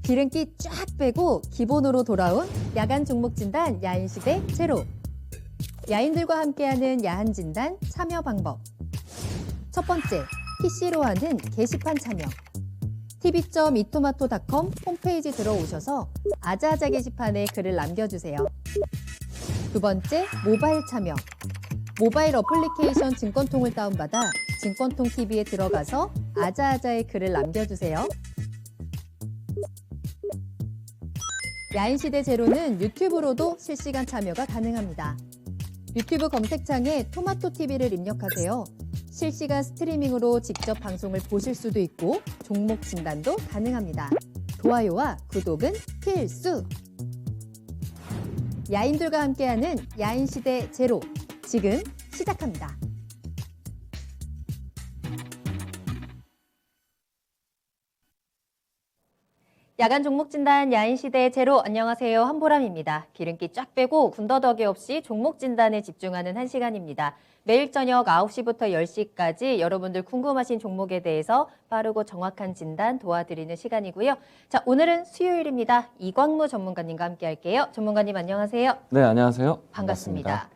기름기 쫙 빼고 기본으로 돌아온 야간 종목 진단 야인시대 제로. 야인들과 함께하는 야한 진단 참여 방법. 첫 번째, PC로 하는 게시판 참여. tv.이토마토.com 홈페이지 들어오셔서 아자아자 게시판에 글을 남겨주세요. 두 번째, 모바일 참여. 모바일 어플리케이션 증권통을 다운받아 증권통 TV에 들어가서 아자아자의 글을 남겨주세요. 야인시대 제로는 유튜브로도 실시간 참여가 가능합니다. 유튜브 검색창에 토마토TV를 입력하세요. 실시간 스트리밍으로 직접 방송을 보실 수도 있고 종목 진단도 가능합니다. 좋아요와 구독은 필수! 야인들과 함께하는 야인시대 제로, 지금 시작합니다. 야간 종목 진단 야인시대 제로, 안녕하세요. 한보람입니다. 기름기 쫙 빼고 군더더기 없이 종목 진단에 집중하는 한 시간입니다. 매일 저녁 9시부터 10시까지 여러분들 궁금하신 종목에 대해서 빠르고 정확한 진단 도와드리는 시간이고요. 자, 오늘은 수요일입니다. 이광무 전문가님과 함께 할게요. 전문가님 안녕하세요. 네, 안녕하세요. 반갑습니다.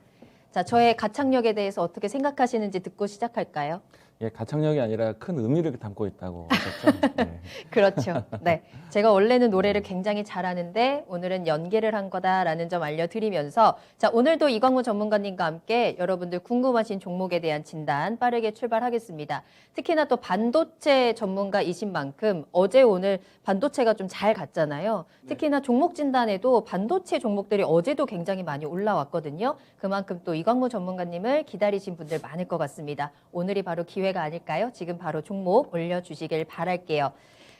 자, 저의 가창력에 대해서 어떻게 생각하시는지 듣고 시작할까요? 예, 가창력이 아니라 큰 의미를 담고 있다고 하셨죠? 네. 그렇죠. 네. 제가 원래는 노래를 굉장히 잘하는데 오늘은 연기를 한 거다라는 점 알려드리면서 자, 오늘도 이광무 전문가님과 함께 여러분들 궁금하신 종목에 대한 진단 빠르게 출발하겠습니다. 특히나 또 반도체 전문가이신 만큼 어제 오늘 반도체가 좀 잘 갔잖아요. 특히나 종목 진단에도 반도체 종목들이 어제도 굉장히 많이 올라왔거든요. 그만큼 또 이광무 전문가님을 기다리신 분들 많을 것 같습니다. 오늘이 바로 기회가 아닐까요? 지금 바로 종목 올려주시길 바랄게요.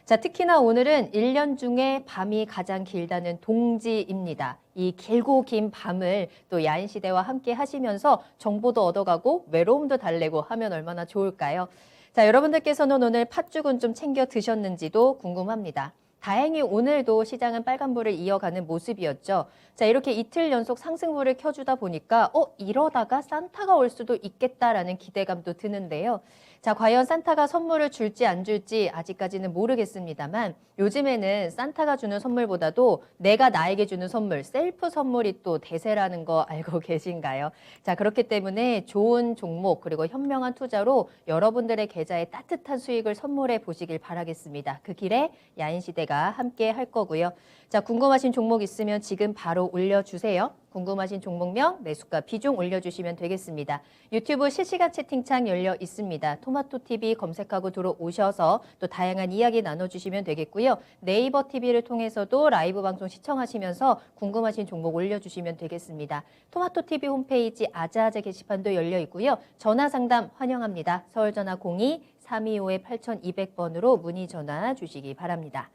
자, 특히나 오늘은 1년 중에 밤이 가장 길다는 동지입니다. 이 길고 긴 밤을 또 야인시대와 함께 하시면서 정보도 얻어가고 외로움도 달래고 하면 얼마나 좋을까요? 자, 여러분들께서는 오늘 팥죽은 좀 챙겨 드셨는지도 궁금합니다. 다행히 오늘도 시장은 빨간불을 이어가는 모습이었죠. 자, 이렇게 이틀 연속 상승불을 켜주다 보니까 이러다가 산타가 올 수도 있겠다라는 기대감도 드는데요. 자, 과연 산타가 선물을 줄지 안 줄지 아직까지는 모르겠습니다만 요즘에는 산타가 주는 선물보다도 내가 나에게 주는 선물, 셀프 선물이 또 대세라는 거 알고 계신가요? 자, 그렇기 때문에 좋은 종목 그리고 현명한 투자로 여러분들의 계좌에 따뜻한 수익을 선물해 보시길 바라겠습니다. 그 길에 야인시대가 함께 할 거고요. 자, 궁금하신 종목 있으면 지금 바로 올려주세요. 궁금하신 종목명, 매수가, 비중 올려주시면 되겠습니다. 유튜브 실시간 채팅창 열려 있습니다. 토마토TV 검색하고 들어오셔서 또 다양한 이야기 나눠주시면 되겠고요. 네이버 TV를 통해서도 라이브 방송 시청하시면서 궁금하신 종목 올려주시면 되겠습니다. 토마토TV 홈페이지 아자아자 게시판도 열려 있고요. 전화 상담 환영합니다. 서울전화 02-325-8200번으로 문의 전화 주시기 바랍니다.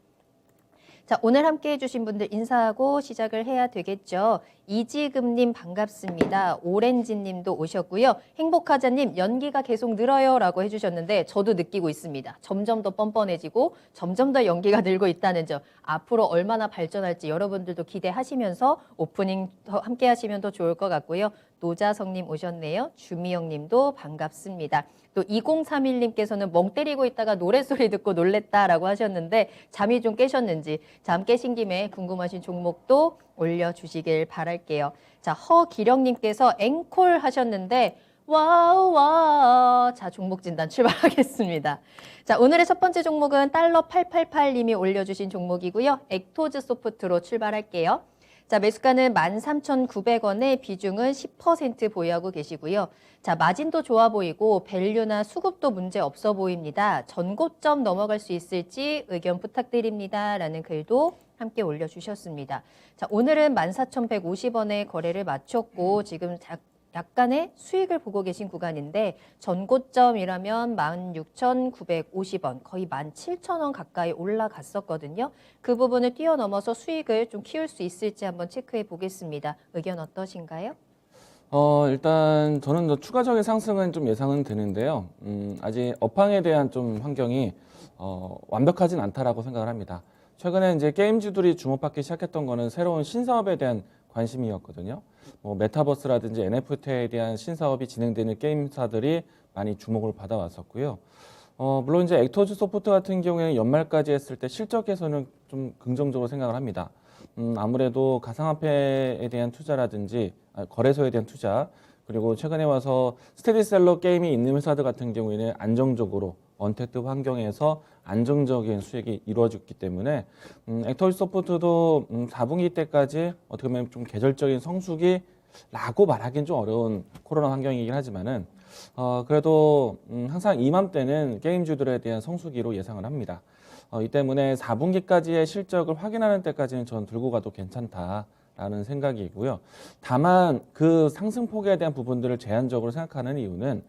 자, 오늘 함께 해주신 분들 인사하고 시작을 해야 되겠죠. 이지금님 반갑습니다. 오렌지님도 오셨고요. 행복하자님 연기가 계속 늘어요 라고 해주셨는데 저도 느끼고 있습니다. 점점 더 뻔뻔해지고 점점 더 연기가 늘고 있다는 점. 앞으로 얼마나 발전할지 여러분들도 기대하시면서 오프닝 더 함께 하시면 더 좋을 것 같고요. 노자성님 오셨네요. 주미영님도 반갑습니다. 또 2031님께서는 멍 때리고 있다가 노랫소리 듣고 놀랬다라고 하셨는데 잠이 좀 깨셨는지 잠 깨신 김에 궁금하신 종목도 올려주시길 바랄게요. 자, 허기령님께서 앵콜 하셨는데 와우. 자, 종목 진단 출발하겠습니다. 자, 오늘의 첫 번째 종목은 달러 888님이 올려주신 종목이고요. 엑토즈 소프트로 출발할게요. 자, 매수가는 13,900원에 비중은 10% 보유하고 계시고요. 자, 마진도 좋아 보이고 밸류나 수급도 문제 없어 보입니다. 전고점 넘어갈 수 있을지 의견 부탁드립니다. 라는 글도 함께 올려주셨습니다. 자, 오늘은 14,150원에 거래를 마쳤고 지금 약간의 수익을 보고 계신 구간인데 전고점이라면 16,950원, 거의 17,000원 가까이 올라갔었거든요. 그 부분을 뛰어넘어서 수익을 좀 키울 수 있을지 한번 체크해 보겠습니다. 의견 어떠신가요? 일단 저는 더 추가적인 상승은 좀 예상은 되는데요. 아직 업황에 대한 좀 환경이 완벽하진 않다라고 생각을 합니다. 최근에 이제 게임주들이 주목받기 시작했던 거는 새로운 신사업에 대한 관심이었거든요. 뭐 메타버스라든지 NFT에 대한 신사업이 진행되는 게임사들이 많이 주목을 받아왔었고요. 물론 이제 액터즈 소프트 같은 경우에는 연말까지 했을 때 실적 개선을 좀 긍정적으로 생각을 합니다. 아무래도 가상화폐에 대한 투자라든지 거래소에 대한 투자, 그리고 최근에 와서 스테디셀러 게임이 있는 회사들 같은 경우에는 안정적으로 언택트 환경에서 안정적인 수익이 이루어졌기 때문에 액터즈 소프트도 4분기 때까지 어떻게 보면 좀 계절적인 성수기라고 말하기는 좀 어려운 코로나 환경이긴 하지만은 그래도 항상 이맘때는 게임주들에 대한 성수기로 예상을 합니다. 이 때문에 4분기까지의 실적을 확인하는 때까지는 전 들고 가도 괜찮다라는 생각이고요. 다만 그 상승폭에 대한 부분들을 제한적으로 생각하는 이유는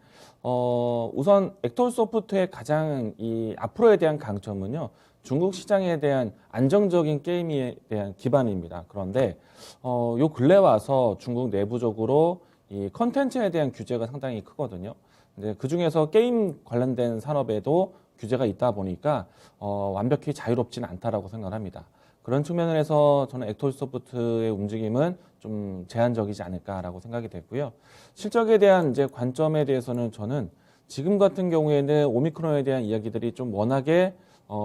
우선 액터소프트의 가장 이 앞으로에 대한 강점은요. 중국 시장에 대한 안정적인 게임에 대한 기반입니다. 그런데 요 근래 와서 중국 내부적으로 이 컨텐츠에 대한 규제가 상당히 크거든요. 근데 그 중에서 게임 관련된 산업에도 규제가 있다 보니까 완벽히 자유롭지는 않다라고 생각을 합니다. 그런 측면에서 저는 액터소프트의 움직임은 좀 제한적이지 않을까라고 생각이 되고요. 실적에 대한 이제 관점에 대해서는 저는 지금 같은 경우에는 오미크론에 대한 이야기들이 좀 워낙에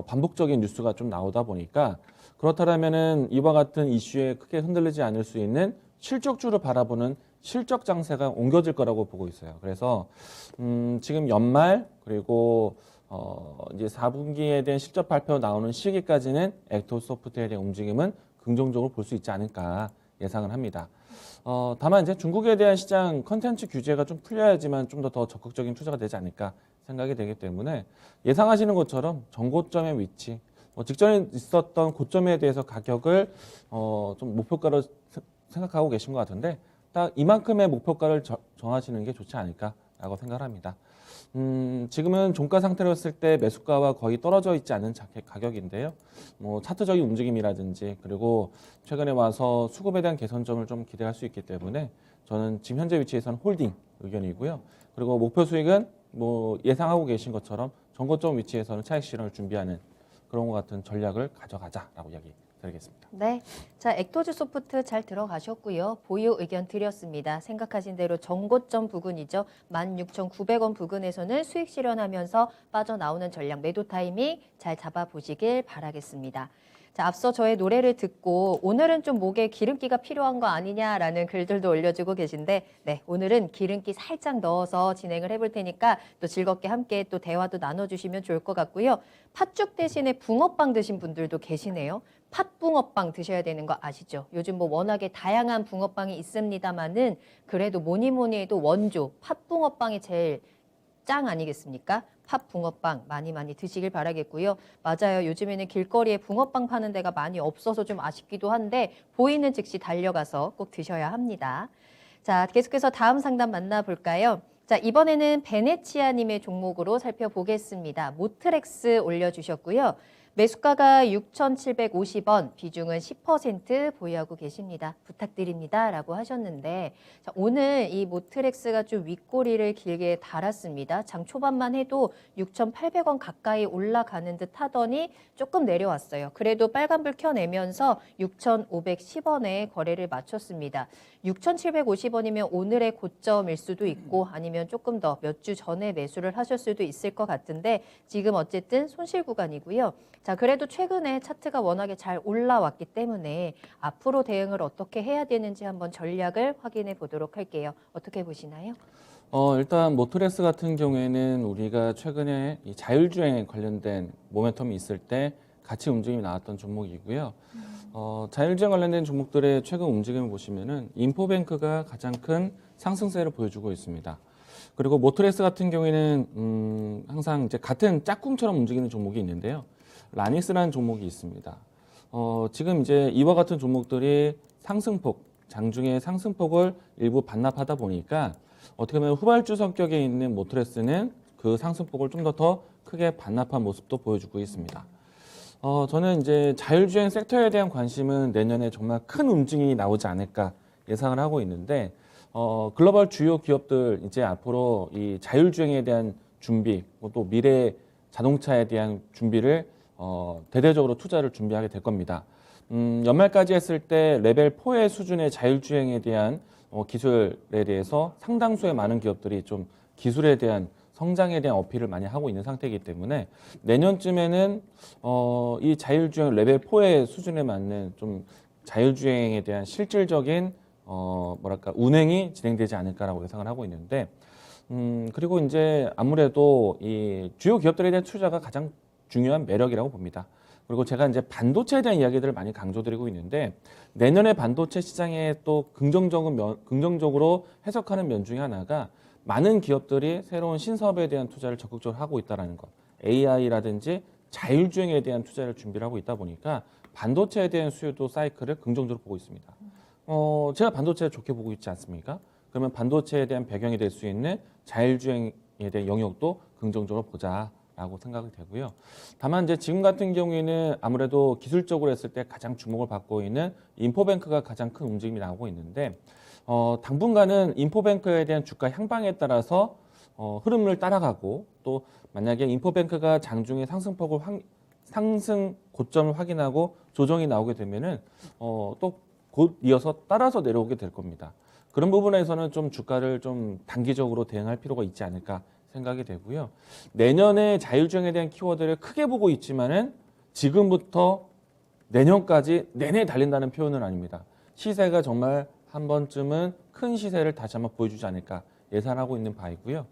반복적인 뉴스가 좀 나오다 보니까 그렇다면은 이와 같은 이슈에 크게 흔들리지 않을 수 있는 실적주를 바라보는 실적 장세가 옮겨질 거라고 보고 있어요. 그래서 지금 연말 그리고 이제 4분기에 대한 실적 발표 나오는 시기까지는 액터소프트에 대한 움직임은 긍정적으로 볼 수 있지 않을까 예상을 합니다. 다만 이제 중국에 대한 시장 컨텐츠 규제가 좀 풀려야지만 좀 더 적극적인 투자가 되지 않을까 생각이 되기 때문에 예상하시는 것처럼 전고점의 위치, 직전에 있었던 고점에 대해서 가격을 좀 목표가로 생각하고 계신 것 같은데 딱 이만큼의 목표가를 정하시는 게 좋지 않을까라고 생각합니다. 지금은 종가 상태였을 때 매수가와 거의 떨어져 있지 않은 가격인데요. 뭐 차트적인 움직임이라든지 그리고 최근에 와서 수급에 대한 개선점을 좀 기대할 수 있기 때문에 저는 지금 현재 위치에서는 홀딩 의견이고요. 그리고 목표 수익은 뭐 예상하고 계신 것처럼 전고점 위치에서는 차익 실현을 준비하는 그런 것 같은 전략을 가져가자라고 이야기 드리겠습니다. 네. 자, 액터즈 소프트 잘 들어가셨고요. 보유 의견 드렸습니다. 생각하신 대로 전고점 부근이죠. 16,900원 부근에서는 수익 실현하면서 빠져나오는 전략 매도 타이밍 잘 잡아보시길 바라겠습니다. 자, 앞서 저의 노래를 듣고 오늘은 좀 목에 기름기가 필요한 거 아니냐라는 글들도 올려주고 계신데 네, 오늘은 기름기 살짝 넣어서 진행을 해볼 테니까 또 즐겁게 함께 또 대화도 나눠주시면 좋을 것 같고요. 팥죽 대신에 붕어빵 드신 분들도 계시네요. 팥붕어빵 드셔야 되는 거 아시죠? 요즘 뭐 워낙에 다양한 붕어빵이 있습니다만은 그래도 뭐니 뭐니 해도 원조 팥붕어빵이 제일 짱 아니겠습니까? 팥붕어빵 많이 많이 드시길 바라겠고요. 맞아요. 요즘에는 길거리에 붕어빵 파는 데가 많이 없어서 좀 아쉽기도 한데 보이는 즉시 달려가서 꼭 드셔야 합니다. 자, 계속해서 다음 상담 만나볼까요? 자, 이번에는 베네치아님의 종목으로 살펴보겠습니다. 모트렉스 올려주셨고요. 매수가가 6,750원, 비중은 10% 보유하고 계십니다. 부탁드립니다. 라고 하셨는데 자, 오늘 이 모트렉스가 좀 윗꼬리를 길게 달았습니다. 장 초반만 해도 6,800원 가까이 올라가는 듯 하더니 조금 내려왔어요. 그래도 빨간불 켜내면서 6,510원에 거래를 마쳤습니다. 6,750원이면 오늘의 고점일 수도 있고 아니면 조금 더 몇 주 전에 매수를 하실 수도 있을 것 같은데 지금 어쨌든 손실 구간이고요. 자, 그래도 최근에 차트가 워낙에 잘 올라왔기 때문에 앞으로 대응을 어떻게 해야 되는지 한번 전략을 확인해 보도록 할게요. 어떻게 보시나요? 일단 모트렉스 같은 경우에는 우리가 최근에 이 자율주행에 관련된 모멘텀이 있을 때 같이 움직임이 나왔던 종목이고요. 자율주행 관련된 종목들의 최근 움직임을 보시면은 인포뱅크가 가장 큰 상승세를 보여주고 있습니다. 그리고 모트렉스 같은 경우에는 항상 이제 같은 짝꿍처럼 움직이는 종목이 있는데요. 라닉스라는 종목이 있습니다. 지금 이제 이와 같은 종목들이 상승폭, 장중에 상승폭을 일부 반납하다 보니까 어떻게 보면 후발주 성격에 있는 모트렉스는 그 상승폭을 좀 더 크게 반납한 모습도 보여주고 있습니다. 저는 이제 자율주행 섹터에 대한 관심은 내년에 정말 큰 움직임이 나오지 않을까 예상을 하고 있는데, 글로벌 주요 기업들 이제 앞으로 이 자율주행에 대한 준비, 또 미래 자동차에 대한 준비를 대대적으로 투자를 준비하게 될 겁니다. 연말까지 했을 때 레벨 4의 수준의 자율주행에 대한 기술에 대해서 상당수의 많은 기업들이 좀 기술에 대한 성장에 대한 어필을 많이 하고 있는 상태이기 때문에 내년쯤에는 이 자율주행 레벨 4의 수준에 맞는 좀 자율주행에 대한 실질적인 뭐랄까 운행이 진행되지 않을까라고 예상을 하고 있는데 그리고 이제 아무래도 이 주요 기업들에 대한 투자가 가장 중요한 매력이라고 봅니다. 그리고 제가 이제 반도체에 대한 이야기들을 많이 강조드리고 있는데 내년에 반도체 시장에 또 긍정적으로 해석하는 면 중에 하나가 많은 기업들이 새로운 신사업에 대한 투자를 적극적으로 하고 있다는 것. AI라든지 자율주행에 대한 투자를 준비를 하고 있다 보니까 반도체에 대한 수요도 사이클을 긍정적으로 보고 있습니다. 제가 반도체를 좋게 보고 있지 않습니까? 그러면 반도체에 대한 배경이 될 수 있는 자율주행에 대한 영역도 긍정적으로 보자라고 생각이 되고요. 다만 이제 지금 같은 경우에는 아무래도 기술적으로 했을 때 가장 주목을 받고 있는 인포뱅크가 가장 큰 움직임이 나오고 있는데 당분간은 인포뱅크에 대한 주가 향방에 따라서 흐름을 따라가고 또 만약에 인포뱅크가 장중에 상승 고점을 확인하고 조정이 나오게 되면은 또 곧 이어서 따라서 내려오게 될 겁니다. 그런 부분에서는 좀 주가를 좀 단기적으로 대응할 필요가 있지 않을까 생각이 되고요. 내년에 자율주행에 대한 키워드를 크게 보고 있지만은 지금부터 내년까지 내내 달린다는 표현은 아닙니다. 시세가 정말 한 번쯤은 큰 시세를 다시 한번 보여주지 않을까 예상하고 있는 바이고요.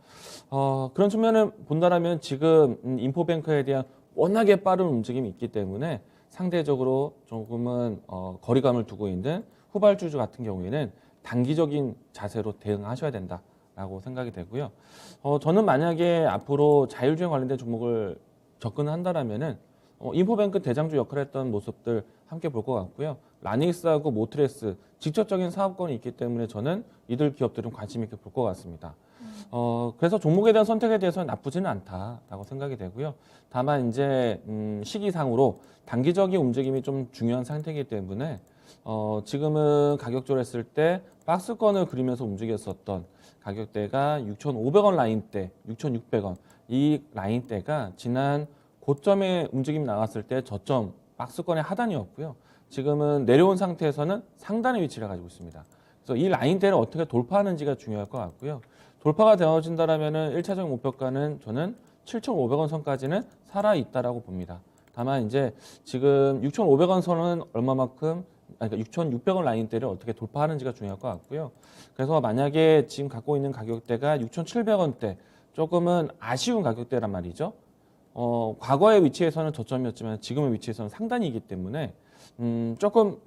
그런 측면을 본다면 지금 인포뱅크에 대한 워낙에 빠른 움직임이 있기 때문에 상대적으로 조금은 거리감을 두고 있는 후발주주 같은 경우에는 단기적인 자세로 대응하셔야 된다라고 생각이 되고요. 저는 만약에 앞으로 자율주행 관련된 종목을 접근한다라면은 인포뱅크 대장주 역할을 했던 모습들 함께 볼 것 같고요. 라닉스하고 모트레스 직접적인 사업권이 있기 때문에 저는 이들 기업들은 관심 있게 볼 것 같습니다. 그래서 종목에 대한 선택에 대해서는 나쁘지는 않다라고 생각이 되고요. 다만 이제 시기상으로 단기적인 움직임이 좀 중요한 상태이기 때문에 지금은 가격적으로 했을 때 박스권을 그리면서 움직였었던 가격대가 6,500원 라인대, 6,600원 이 라인대가 지난 고점의 움직임이 나왔을 때 저점 박스권의 하단이었고요. 지금은 내려온 상태에서는 상단의 위치를 가지고 있습니다. 그래서 이 라인대를 어떻게 돌파하는지가 중요할 것 같고요. 돌파가 되어진다라면은 1차적인 목표가는 저는 7,500원 선까지는 살아 있다라고 봅니다. 다만 이제 지금 6,500원 선은 얼마만큼 그러니까 6,600원 라인대를 어떻게 돌파하는지가 중요할 것 같고요. 그래서 만약에 지금 갖고 있는 가격대가 6,700원대 조금은 아쉬운 가격대란 말이죠. 과거의 위치에서는 저점이었지만 지금의 위치에서는 상단이기 때문에 조금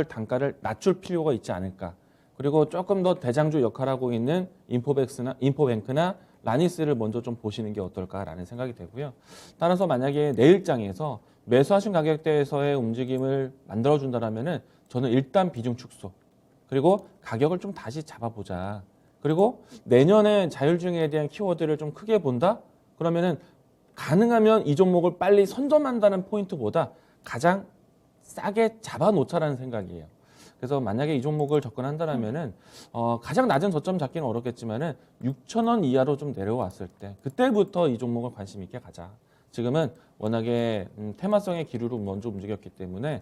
단가를 낮출 필요가 있지 않을까. 그리고 조금 더 대장주 역할하고 있는 인포뱅크나 라니스를 먼저 좀 보시는 게 어떨까라는 생각이 되고요. 따라서 만약에 내일장에서 매수하신 가격대에서의 움직임을 만들어준다면은 저는 일단 비중 축소 그리고 가격을 좀 다시 잡아보자. 그리고 내년에 자율주행에 대한 키워드를 좀 크게 본다. 그러면은 가능하면 이 종목을 빨리 선점한다는 포인트보다 가장 싸게 잡아놓자라는 생각이에요. 그래서 만약에 이 종목을 접근한다면은 가장 낮은 저점 잡기는 어렵겠지만은 6,000원 이하로 좀 내려왔을 때 그때부터 이 종목을 관심 있게 가자. 지금은 워낙에 테마성의 기류로 먼저 움직였기 때문에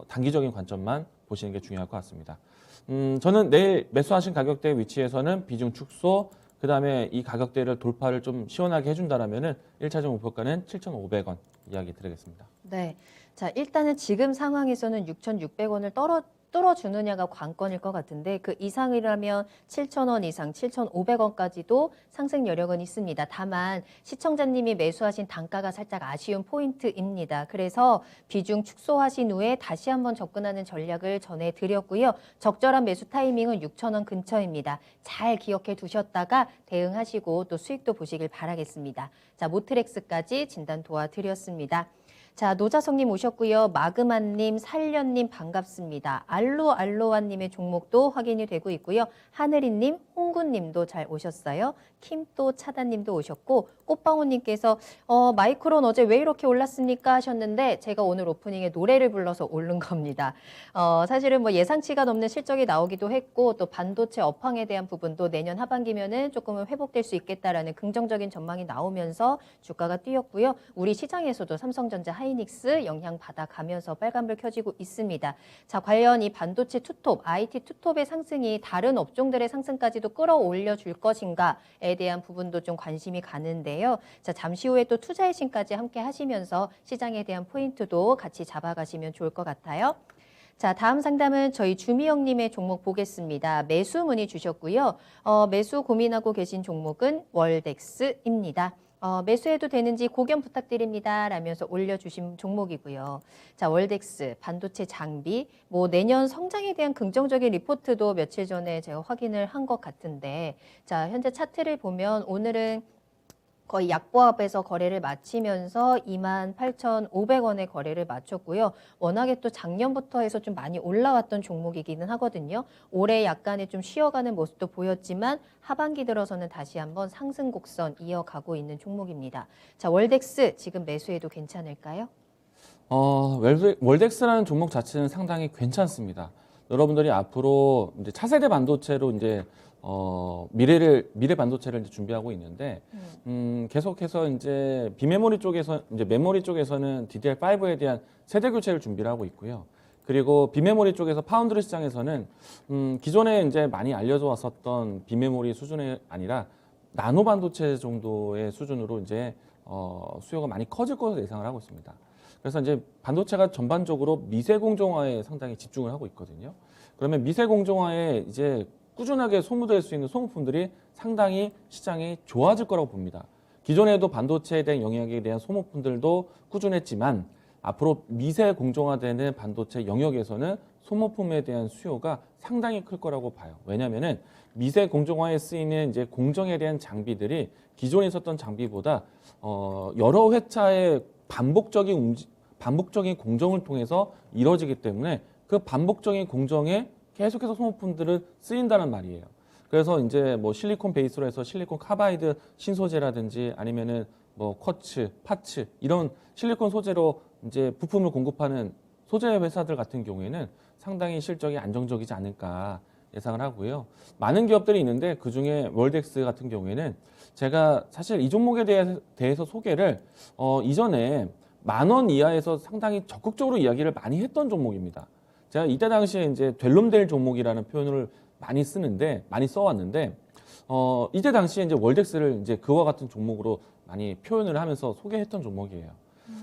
단기적인 관점만 보시는 게 중요할 것 같습니다. 저는 내일 매수하신 가격대 위치에서는 비중 축소, 그 다음에 이 가격대를 돌파를 좀 시원하게 해준다라면은 1차적 목표가는 7,500원 이야기 드리겠습니다. 네. 자, 일단은 지금 상황에서는 6,600원을 뚫어주느냐가 관건일 것 같은데 그 이상이라면 7,000원 이상, 7,500원까지도 상승 여력은 있습니다. 다만 시청자님이 매수하신 단가가 살짝 아쉬운 포인트입니다. 그래서 비중 축소하신 후에 다시 한번 접근하는 전략을 전해드렸고요. 적절한 매수 타이밍은 6,000원 근처입니다. 잘 기억해 두셨다가 대응하시고 또 수익도 보시길 바라겠습니다. 자, 모트렉스까지 진단 도와드렸습니다. 자, 노자성님 오셨고요. 마그마님, 살련님 반갑습니다. 알로아님의 종목도 확인이 되고 있고요. 하늘이님, 홍구님도 잘 오셨어요. 킴또 차다님도 오셨고 꽃방울님께서 마이크론 어제 왜 이렇게 올랐습니까 하셨는데 제가 오늘 오프닝에 노래를 불러서 오른 겁니다. 사실은 뭐 예상치가 넘는 실적이 나오기도 했고 또 반도체 업황에 대한 부분도 내년 하반기면은 조금은 회복될 수 있겠다라는 긍정적인 전망이 나오면서 주가가 뛰었고요. 우리 시장에서도 삼성전자 하이닉스 영향 받아가면서 빨간불 켜지고 있습니다. 자, 과연 이 반도체 투톱, IT 투톱의 상승이 다른 업종들의 상승까지도 끌어올려 줄 것인가에 대한 부분도 좀 관심이 가는데요. 자, 잠시 후에 또 투자의 신까지 함께 하시면서 시장에 대한 포인트도 같이 잡아가시면 좋을 것 같아요. 자, 다음 상담은 저희 주미영님의 종목 보겠습니다. 매수 문의 주셨고요. 매수 고민하고 계신 종목은 월덱스입니다. 매수해도 되는지 고견 부탁드립니다. 라면서 올려주신 종목이고요. 자, 월덱스, 반도체 장비, 뭐 내년 성장에 대한 긍정적인 리포트도 며칠 전에 제가 확인을 한 것 같은데, 자, 현재 차트를 보면 오늘은 거의 약보합에서 거래를 마치면서 28,500원의 거래를 마쳤고요. 워낙에 또 작년부터 해서 좀 많이 올라왔던 종목이기는 하거든요. 올해 약간의 좀 쉬어가는 모습도 보였지만 하반기 들어서는 다시 한번 상승 곡선 이어가고 있는 종목입니다. 자, 월덱스 지금 매수해도 괜찮을까요? 월덱스라는 종목 자체는 상당히 괜찮습니다. 여러분들이 앞으로 이제 차세대 반도체로 이제 미래 반도체를 이제 준비하고 있는데, 계속해서 이제 비메모리 쪽에서, 이제 메모리 쪽에서는 DDR5에 대한 세대 교체를 준비를 하고 있고요. 그리고 비메모리 쪽에서 파운드리 시장에서는, 기존에 이제 많이 알려져 왔었던 비메모리 수준이 아니라 나노 반도체 정도의 수준으로 이제, 수요가 많이 커질 것으로 예상을 하고 있습니다. 그래서 이제 반도체가 전반적으로 미세 공정화에 상당히 집중을 하고 있거든요. 그러면 미세 공정화에 이제 꾸준하게 소모될 수 있는 소모품들이 상당히 시장이 좋아질 거라고 봅니다. 기존에도 반도체에 대한 영역에 대한 소모품들도 꾸준했지만 앞으로 미세 공정화되는 반도체 영역에서는 소모품에 대한 수요가 상당히 클 거라고 봐요. 왜냐하면은 미세 공정화에 쓰이는 이제 공정에 대한 장비들이 기존에 있었던 장비보다 여러 회차의 반복적인 공정을 통해서 이루어지기 때문에 그 반복적인 공정에 계속해서 소모품들을 쓰인다는 말이에요. 그래서 이제 뭐 실리콘 베이스로 해서 실리콘 카바이드 신소재라든지 아니면은 뭐 쿼츠, 파츠 이런 실리콘 소재로 이제 부품을 공급하는 소재 회사들 같은 경우에는 상당히 실적이 안정적이지 않을까 예상을 하고요. 많은 기업들이 있는데 그중에 월덱스 같은 경우에는 제가 사실 이 종목에 대해서 소개를 이전에 10,000원 이하에서 상당히 적극적으로 이야기를 많이 했던 종목입니다. 제가 이때 당시에 이제 될놈될 종목이라는 표현을 많이 써왔는데, 이때 당시에 이제 월덱스를 이제 그와 같은 종목으로 많이 표현을 하면서 소개했던 종목이에요.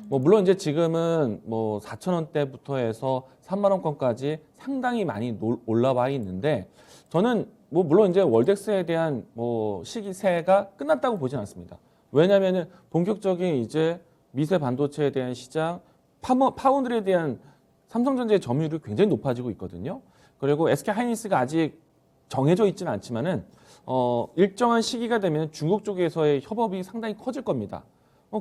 뭐 물론 이제 지금은 뭐 4,000원대부터 해서 30,000원권까지 상당히 많이 올라와 있는데, 저는 뭐 물론 이제 월덱스에 대한 뭐 시기세가 끝났다고 보진 않습니다. 왜냐하면은 본격적인 이제 미세 반도체에 대한 시장, 파운드리에 대한 삼성전자의 점유율이 굉장히 높아지고 있거든요. 그리고 SK하이닉스가 아직 정해져 있지는 않지만은 일정한 시기가 되면 중국 쪽에서의 협업이 상당히 커질 겁니다.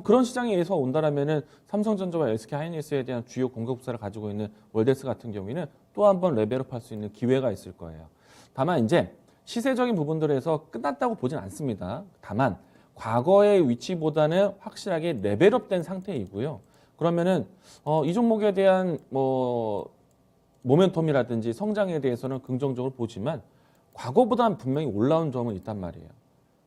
그런 시장에 의해서 온다라면은 삼성전자와 SK하이닉스에 대한 주요 공급사를 가지고 있는 월덱스 같은 경우에는 또 한 번 레벨업할 수 있는 기회가 있을 거예요. 다만 이제 시세적인 부분들에서 끝났다고 보진 않습니다. 다만 과거의 위치보다는 확실하게 레벨업된 상태이고요. 그러면은 이 종목에 대한 뭐 모멘텀이라든지 성장에 대해서는 긍정적으로 보지만 과거보다는 분명히 올라온 점은 있단 말이에요.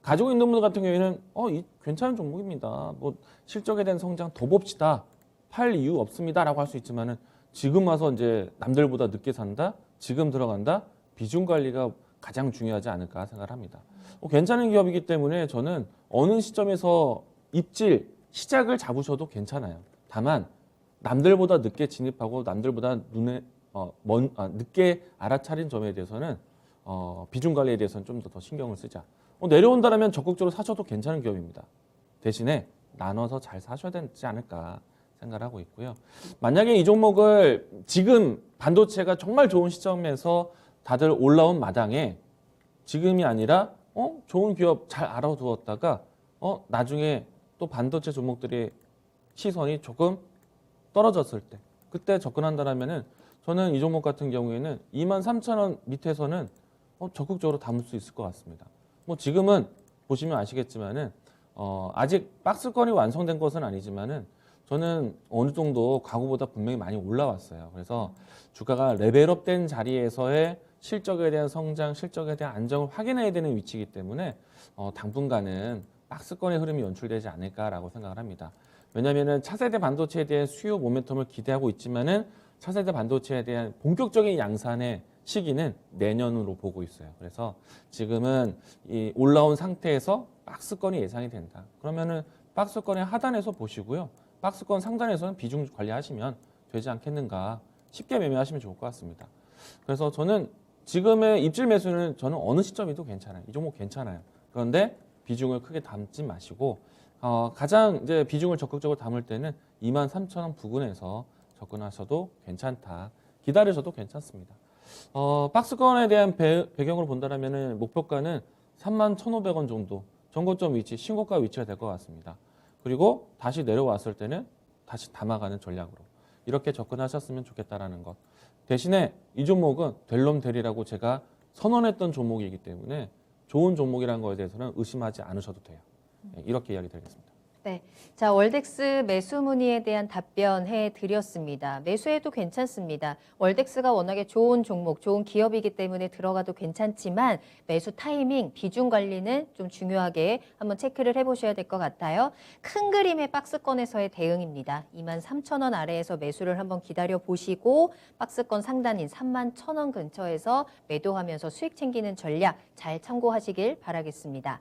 가지고 있는 분들 같은 경우에는 이 괜찮은 종목입니다. 뭐 실적에 대한 성장 더 봅시다. 팔 이유 없습니다라고 할 수 있지만은 지금 와서 이제 남들보다 늦게 산다, 지금 들어간다, 비중 관리가 가장 중요하지 않을까 생각을 합니다. 괜찮은 기업이기 때문에 저는 어느 시점에서 입질 시작을 잡으셔도 괜찮아요. 다만 남들보다 늦게 진입하고 남들보다 늦게 알아차린 점에 대해서는 비중 관리에 대해서는 좀 더 신경을 쓰자. 내려온다면 적극적으로 사셔도 괜찮은 기업입니다. 대신에 나눠서 잘 사셔야 되지 않을까 생각을 하고 있고요. 만약에 이 종목을 지금 반도체가 정말 좋은 시점에서 다들 올라온 마당에 지금이 아니라 좋은 기업 잘 알아두었다가 나중에 또 반도체 종목들의 시선이 조금 떨어졌을 때 그때 접근한다면은 저는 이 종목 같은 경우에는 23,000원 밑에서는 적극적으로 담을 수 있을 것 같습니다. 뭐 지금은 보시면 아시겠지만은 아직 박스권이 완성된 것은 아니지만은 저는 어느 정도 과거보다 분명히 많이 올라왔어요. 그래서 주가가 레벨업된 자리에서의 실적에 대한 성장, 실적에 대한 안정을 확인해야 되는 위치이기 때문에 당분간은 박스권의 흐름이 연출되지 않을까라고 생각을 합니다. 왜냐하면은 차세대 반도체에 대한 수요 모멘텀을 기대하고 있지만은 차세대 반도체에 대한 본격적인 양산의 시기는 내년으로 보고 있어요. 그래서 지금은 이 올라온 상태에서 박스권이 예상이 된다. 그러면은 박스권의 하단에서 보시고요. 박스권 상단에서는 비중 관리하시면 되지 않겠는가. 쉽게 매매하시면 좋을 것 같습니다. 그래서 저는 지금의 입질 매수는 저는 어느 시점이도 괜찮아요. 이 종목 괜찮아요. 그런데 비중을 크게 담지 마시고 가장 이제 비중을 적극적으로 담을 때는 23,000원 부근에서 접근하셔도 괜찮다. 기다리셔도 괜찮습니다. 박스권에 대한 배경으로 본다면은 목표가는 31,500원 정도 전고점 위치, 신고가 위치가 될 것 같습니다. 그리고 다시 내려왔을 때는 다시 담아가는 전략으로 이렇게 접근하셨으면 좋겠다라는 것. 대신에 이 종목은 될 놈 되리라고 제가 선언했던 종목이기 때문에 좋은 종목이라는 거에 대해서는 의심하지 않으셔도 돼요. 이렇게 이야기 드리겠습니다. 네. 자, 월덱스 매수 문의에 대한 답변해 드렸습니다. 매수해도 괜찮습니다. 월덱스가 워낙에 좋은 종목, 좋은 기업이기 때문에 들어가도 괜찮지만 매수 타이밍, 비중 관리는 좀 중요하게 한번 체크를 해보셔야 될 것 같아요. 큰 그림의 박스권에서의 대응입니다. 23,000원 아래에서 매수를 한번 기다려 보시고 박스권 상단인 31,000원 근처에서 매도하면서 수익 챙기는 전략 잘 참고하시길 바라겠습니다.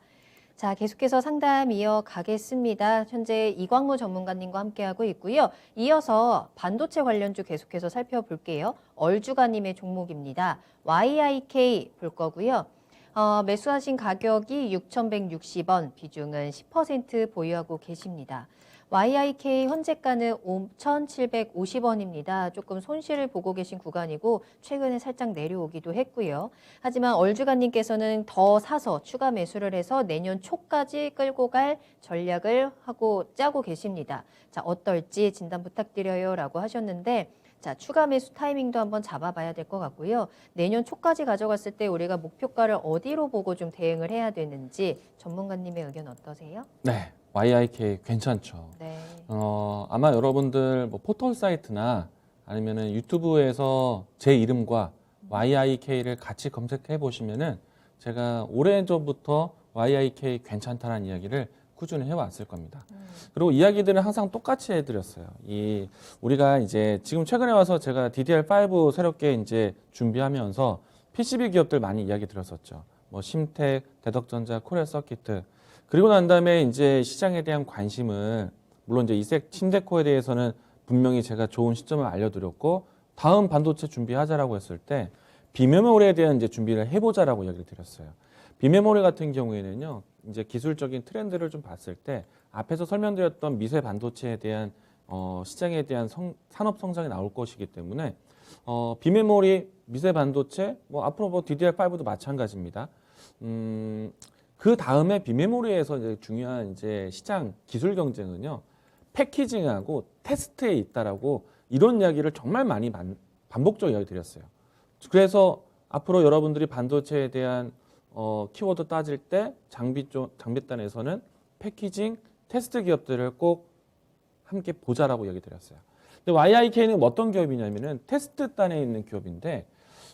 자, 계속해서 상담 이어가겠습니다. 현재 이광무 전문가님과 함께하고 있고요. 이어서 반도체 관련주 계속해서 살펴볼게요. 얼주가님의 종목입니다. YIK 볼 거고요. 매수하신 가격이 6,160원, 비중은 10% 보유하고 계십니다. YIK 현재가는 5,750원입니다. 조금 손실을 보고 계신 구간이고 최근에 살짝 내려오기도 했고요. 하지만 얼주가님께서는 더 사서 추가 매수를 해서 내년 초까지 끌고 갈 전략을 짜고 계십니다. 자, 어떨지 진단 부탁드려요 라고 하셨는데 자, 추가 매수 타이밍도 한번 잡아봐야 될 것 같고요. 내년 초까지 가져갔을 때 우리가 목표가를 어디로 보고 좀 대응을 해야 되는지 전문가님의 의견 어떠세요? 네, YIK 괜찮죠. 네. 아마 여러분들 뭐 포털 사이트나 아니면은 유튜브에서 제 이름과 YIK를 같이 검색해 보시면은 제가 오래전부터 YIK 괜찮다는 이야기를 꾸준히 해왔을 겁니다. 그리고 이야기들은 항상 똑같이 해드렸어요. 우리가 이제 지금 최근에 와서 제가 DDR5 새롭게 이제 준비하면서 PCB 기업들 많이 이야기 들었었죠. 뭐 심텍, 대덕전자, 코리아서키트. 그리고 난 다음에 이제 시장에 대한 관심을 물론 이제 이색 신데코에 대해서는 분명히 제가 좋은 시점을 알려드렸고 다음 반도체 준비하자라고 했을 때 비메모리에 대한 이제 준비를 해보자라고 이야기를 드렸어요. 비메모리 같은 경우에는요, 이제 기술적인 트렌드를 좀 봤을 때 앞에서 설명드렸던 미세 반도체에 대한 시장에 대한 산업 성장이 나올 것이기 때문에 비메모리, 미세 반도체, 뭐 앞으로 뭐 DDR5도 마찬가지입니다. 그 다음에 비메모리에서 이제 중요한 이제 시장 기술 경쟁은요, 패키징하고 테스트에 있다라고 이런 이야기를 정말 많이 반복적으로 이야기 드렸어요. 그래서 앞으로 여러분들이 반도체에 대한 키워드 따질 때 장비단에서는 패키징, 테스트 기업들을 꼭 함께 보자라고 얘기 드렸어요. 근데 YIK는 어떤 기업이냐면은 테스트단에 있는 기업인데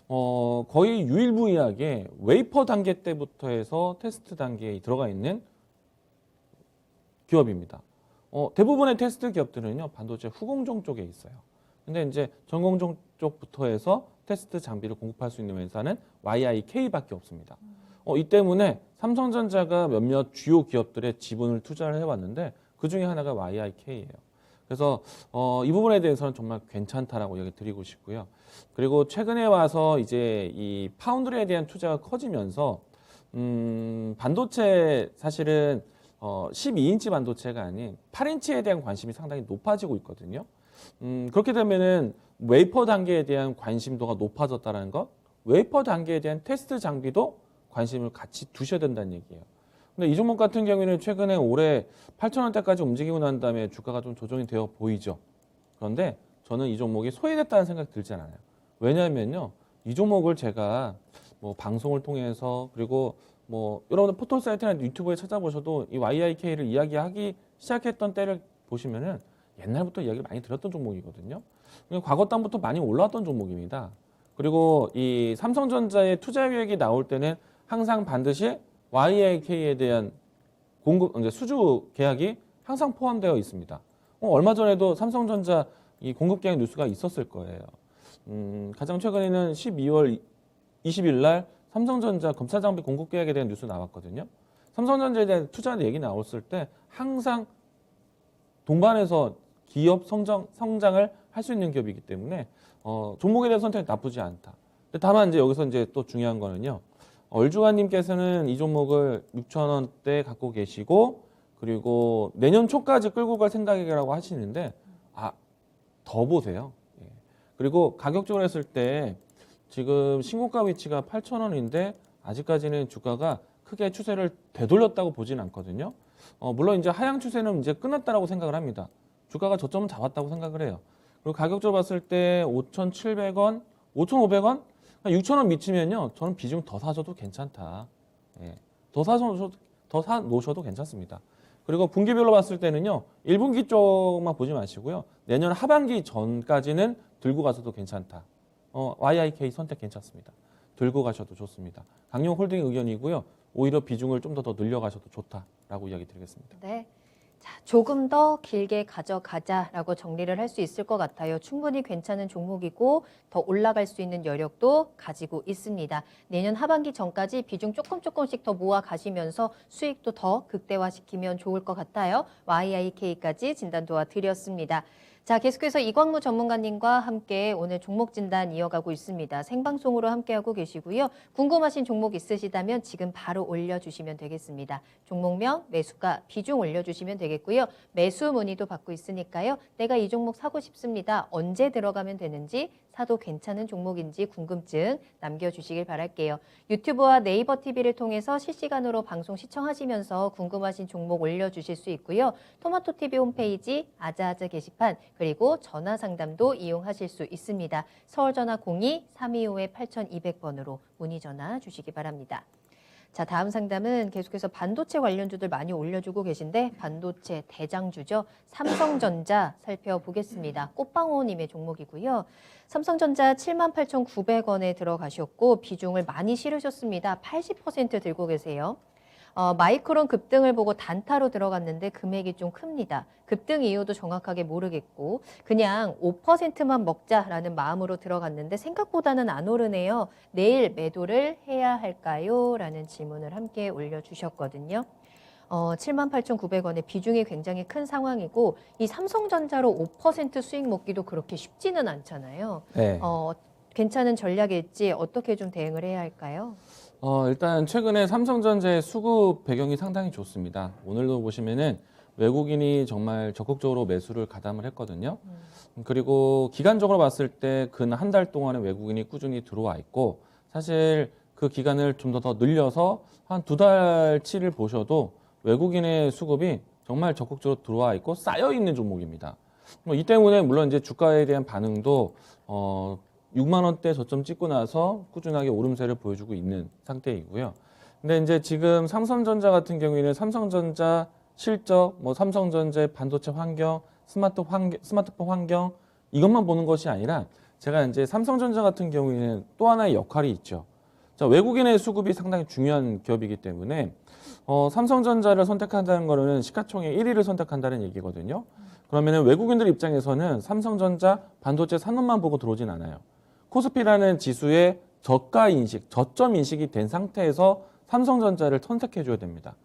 거의 유일무이하게 웨이퍼 단계 때부터 해서 테스트 단계에 들어가 있는 기업입니다. 대부분의 테스트 기업들은요, 반도체 후공정 쪽에 있어요. 근데 이제 전공정 쪽부터 해서 테스트 장비를 공급할 수 있는 회사는 YIK밖에 없습니다. 이 때문에 삼성전자가 몇몇 주요 기업들의 지분을 투자를 해왔는데 그 중에 하나가 YIK예요. 그래서 이 부분에 대해서는 정말 괜찮다라고 얘기 드리고 싶고요. 그리고 최근에 와서 이제 이 파운드리에 대한 투자가 커지면서 반도체 사실은 12인치 반도체가 아닌 8인치에 대한 관심이 상당히 높아지고 있거든요. 그렇게 되면은 웨이퍼 단계에 대한 관심도가 높아졌다는 것, 웨이퍼 단계에 대한 테스트 장비도 관심을 같이 두셔야 된다는 얘기예요. 근데 이 종목 같은 경우에는 최근에 올해 8,000원대까지 움직이고 난 다음에 주가가 좀 조정이 되어 보이죠. 그런데 저는 이 종목이 소외됐다는 생각이 들지 않아요. 왜냐하면요, 이 종목을 제가 뭐 방송을 통해서 그리고 뭐 여러분들 포털 사이트나 유튜브에 찾아보셔도 이 YIK를 이야기하기 시작했던 때를 보시면은 옛날부터 이야기를 많이 들었던 종목이거든요. 과거 땅부터 많이 올라왔던 종목입니다. 그리고 이 삼성전자의 투자 계획이 나올 때는 항상 반드시 YIK에 대한 공급, 이제 수주 계약이 항상 포함되어 있습니다. 얼마 전에도 삼성전자 이 공급 계약 뉴스가 있었을 거예요. 가장 최근에는 12월 20일 날 삼성전자 검사 장비 공급 계약에 대한 뉴스 나왔거든요. 삼성전자에 대한 투자 얘기 나왔을 때 항상 동반해서 기업 성장을 할 수 있는 기업이기 때문에 종목에 대한 선택이 나쁘지 않다. 근데 다만 이제 여기서 이제 또 중요한 거는요. 얼주가님께서는 이 종목을 6,000원대 갖고 계시고 그리고 내년 초까지 끌고 갈 생각이라고 하시는데 더 보세요. 예. 그리고 가격적으로 했을 때 지금 신고가 위치가 8,000원인데 아직까지는 주가가 크게 추세를 되돌렸다고 보진 않거든요. 물론 이제 하향 추세는 이제 끝났다라고 생각을 합니다. 주가가 저점은 잡았다고 생각을 해요. 그리고 가격적으로 봤을 때 5,700원, 5,500원, 6,000원 미치면요. 저는 비중 더 사셔도 괜찮다. 예. 더 사 놓으셔도 괜찮습니다. 그리고 분기별로 봤을 때는요. 1분기 쪽만 보지 마시고요. 내년 하반기 전까지는 들고 가셔도 괜찮다. YIK 선택 괜찮습니다. 들고 가셔도 좋습니다. 강용 홀딩 의견이고요. 오히려 비중을 좀 더 늘려가셔도 좋다라고 이야기 드리겠습니다. 네. 자, 조금 더 길게 가져가자라고 정리를 할 수 있을 것 같아요. 충분히 괜찮은 종목이고 더 올라갈 수 있는 여력도 가지고 있습니다. 내년 하반기 전까지 비중 조금씩 더 모아 가시면서 수익도 더 극대화시키면 좋을 것 같아요. YIK까지 진단 도와드렸습니다. 자, 계속해서 이광무 전문가님과 함께 오늘 종목 진단 이어가고 있습니다. 생방송으로 함께하고 계시고요. 궁금하신 종목 있으시다면 지금 바로 올려주시면 되겠습니다. 종목명, 매수가, 비중 올려주시면 되겠고요. 매수 문의도 받고 있으니까요. 내가 이 종목 사고 싶습니다. 언제 들어가면 되는지, 사도 괜찮은 종목인지 궁금증 남겨주시길 바랄게요. 유튜브와 네이버 TV를 통해서 실시간으로 방송 시청하시면서 궁금하신 종목 올려주실 수 있고요. 토마토 TV 홈페이지, 아자아자 게시판, 그리고 전화 상담도 이용하실 수 있습니다. 서울 전화 02-325-8200번으로 문의 전화 주시기 바랍니다. 자, 다음 상담은 계속해서 반도체 관련주들 많이 올려주고 계신데 반도체 대장주죠. 삼성전자 살펴보겠습니다. 꽃방호님의 종목이고요. 삼성전자 78,900원에 들어가셨고 비중을 많이 실으셨습니다. 80% 들고 계세요. 마이크론 급등을 보고 단타로 들어갔는데 금액이 좀 큽니다. 급등 이유도 정확하게 모르겠고 그냥 5%만 먹자라는 마음으로 들어갔는데 생각보다는 안 오르네요. 내일 매도를 해야 할까요? 라는 질문을 함께 올려주셨거든요. 78,900원의 비중이 굉장히 큰 상황이고 이 삼성전자로 5% 수익 먹기도 그렇게 쉽지는 않잖아요. 네. 괜찮은 전략일지 어떻게 좀 대응을 해야 할까요? 일단 최근에 삼성전자의 수급 배경이 상당히 좋습니다. 오늘도 보시면은 외국인이 정말 적극적으로 매수를 가담을 했거든요. 그리고 기간적으로 봤을 때 근 한 달 동안에 외국인이 꾸준히 들어와 있고 사실 그 기간을 좀 더 늘려서 한 2달치를 보셔도 외국인의 수급이 정말 적극적으로 들어와 있고 쌓여 있는 종목입니다. 이 때문에 물론 이제 주가에 대한 반응도 6만 원대 저점 찍고 나서 꾸준하게 오름세를 보여주고 있는 상태이고요. 근데 이제 지금 삼성전자 같은 경우에는 삼성전자 실적, 삼성전자의 반도체 환경, 스마트폰 환경 이것만 보는 것이 아니라 제가 이제 삼성전자 같은 경우에는 또 하나의 역할이 있죠. 자, 외국인의 수급이 상당히 중요한 기업이기 때문에 삼성전자를 선택한다는 거는 시가총액 1위를 선택한다는 얘기거든요. 그러면 외국인들 입장에서는 삼성전자 반도체 산업만 보고 들어오진 않아요. 코스피라는 지수의 저가 인식, 저점 인식이 된 상태에서 삼성전자를 선택해 줘야 됩니다.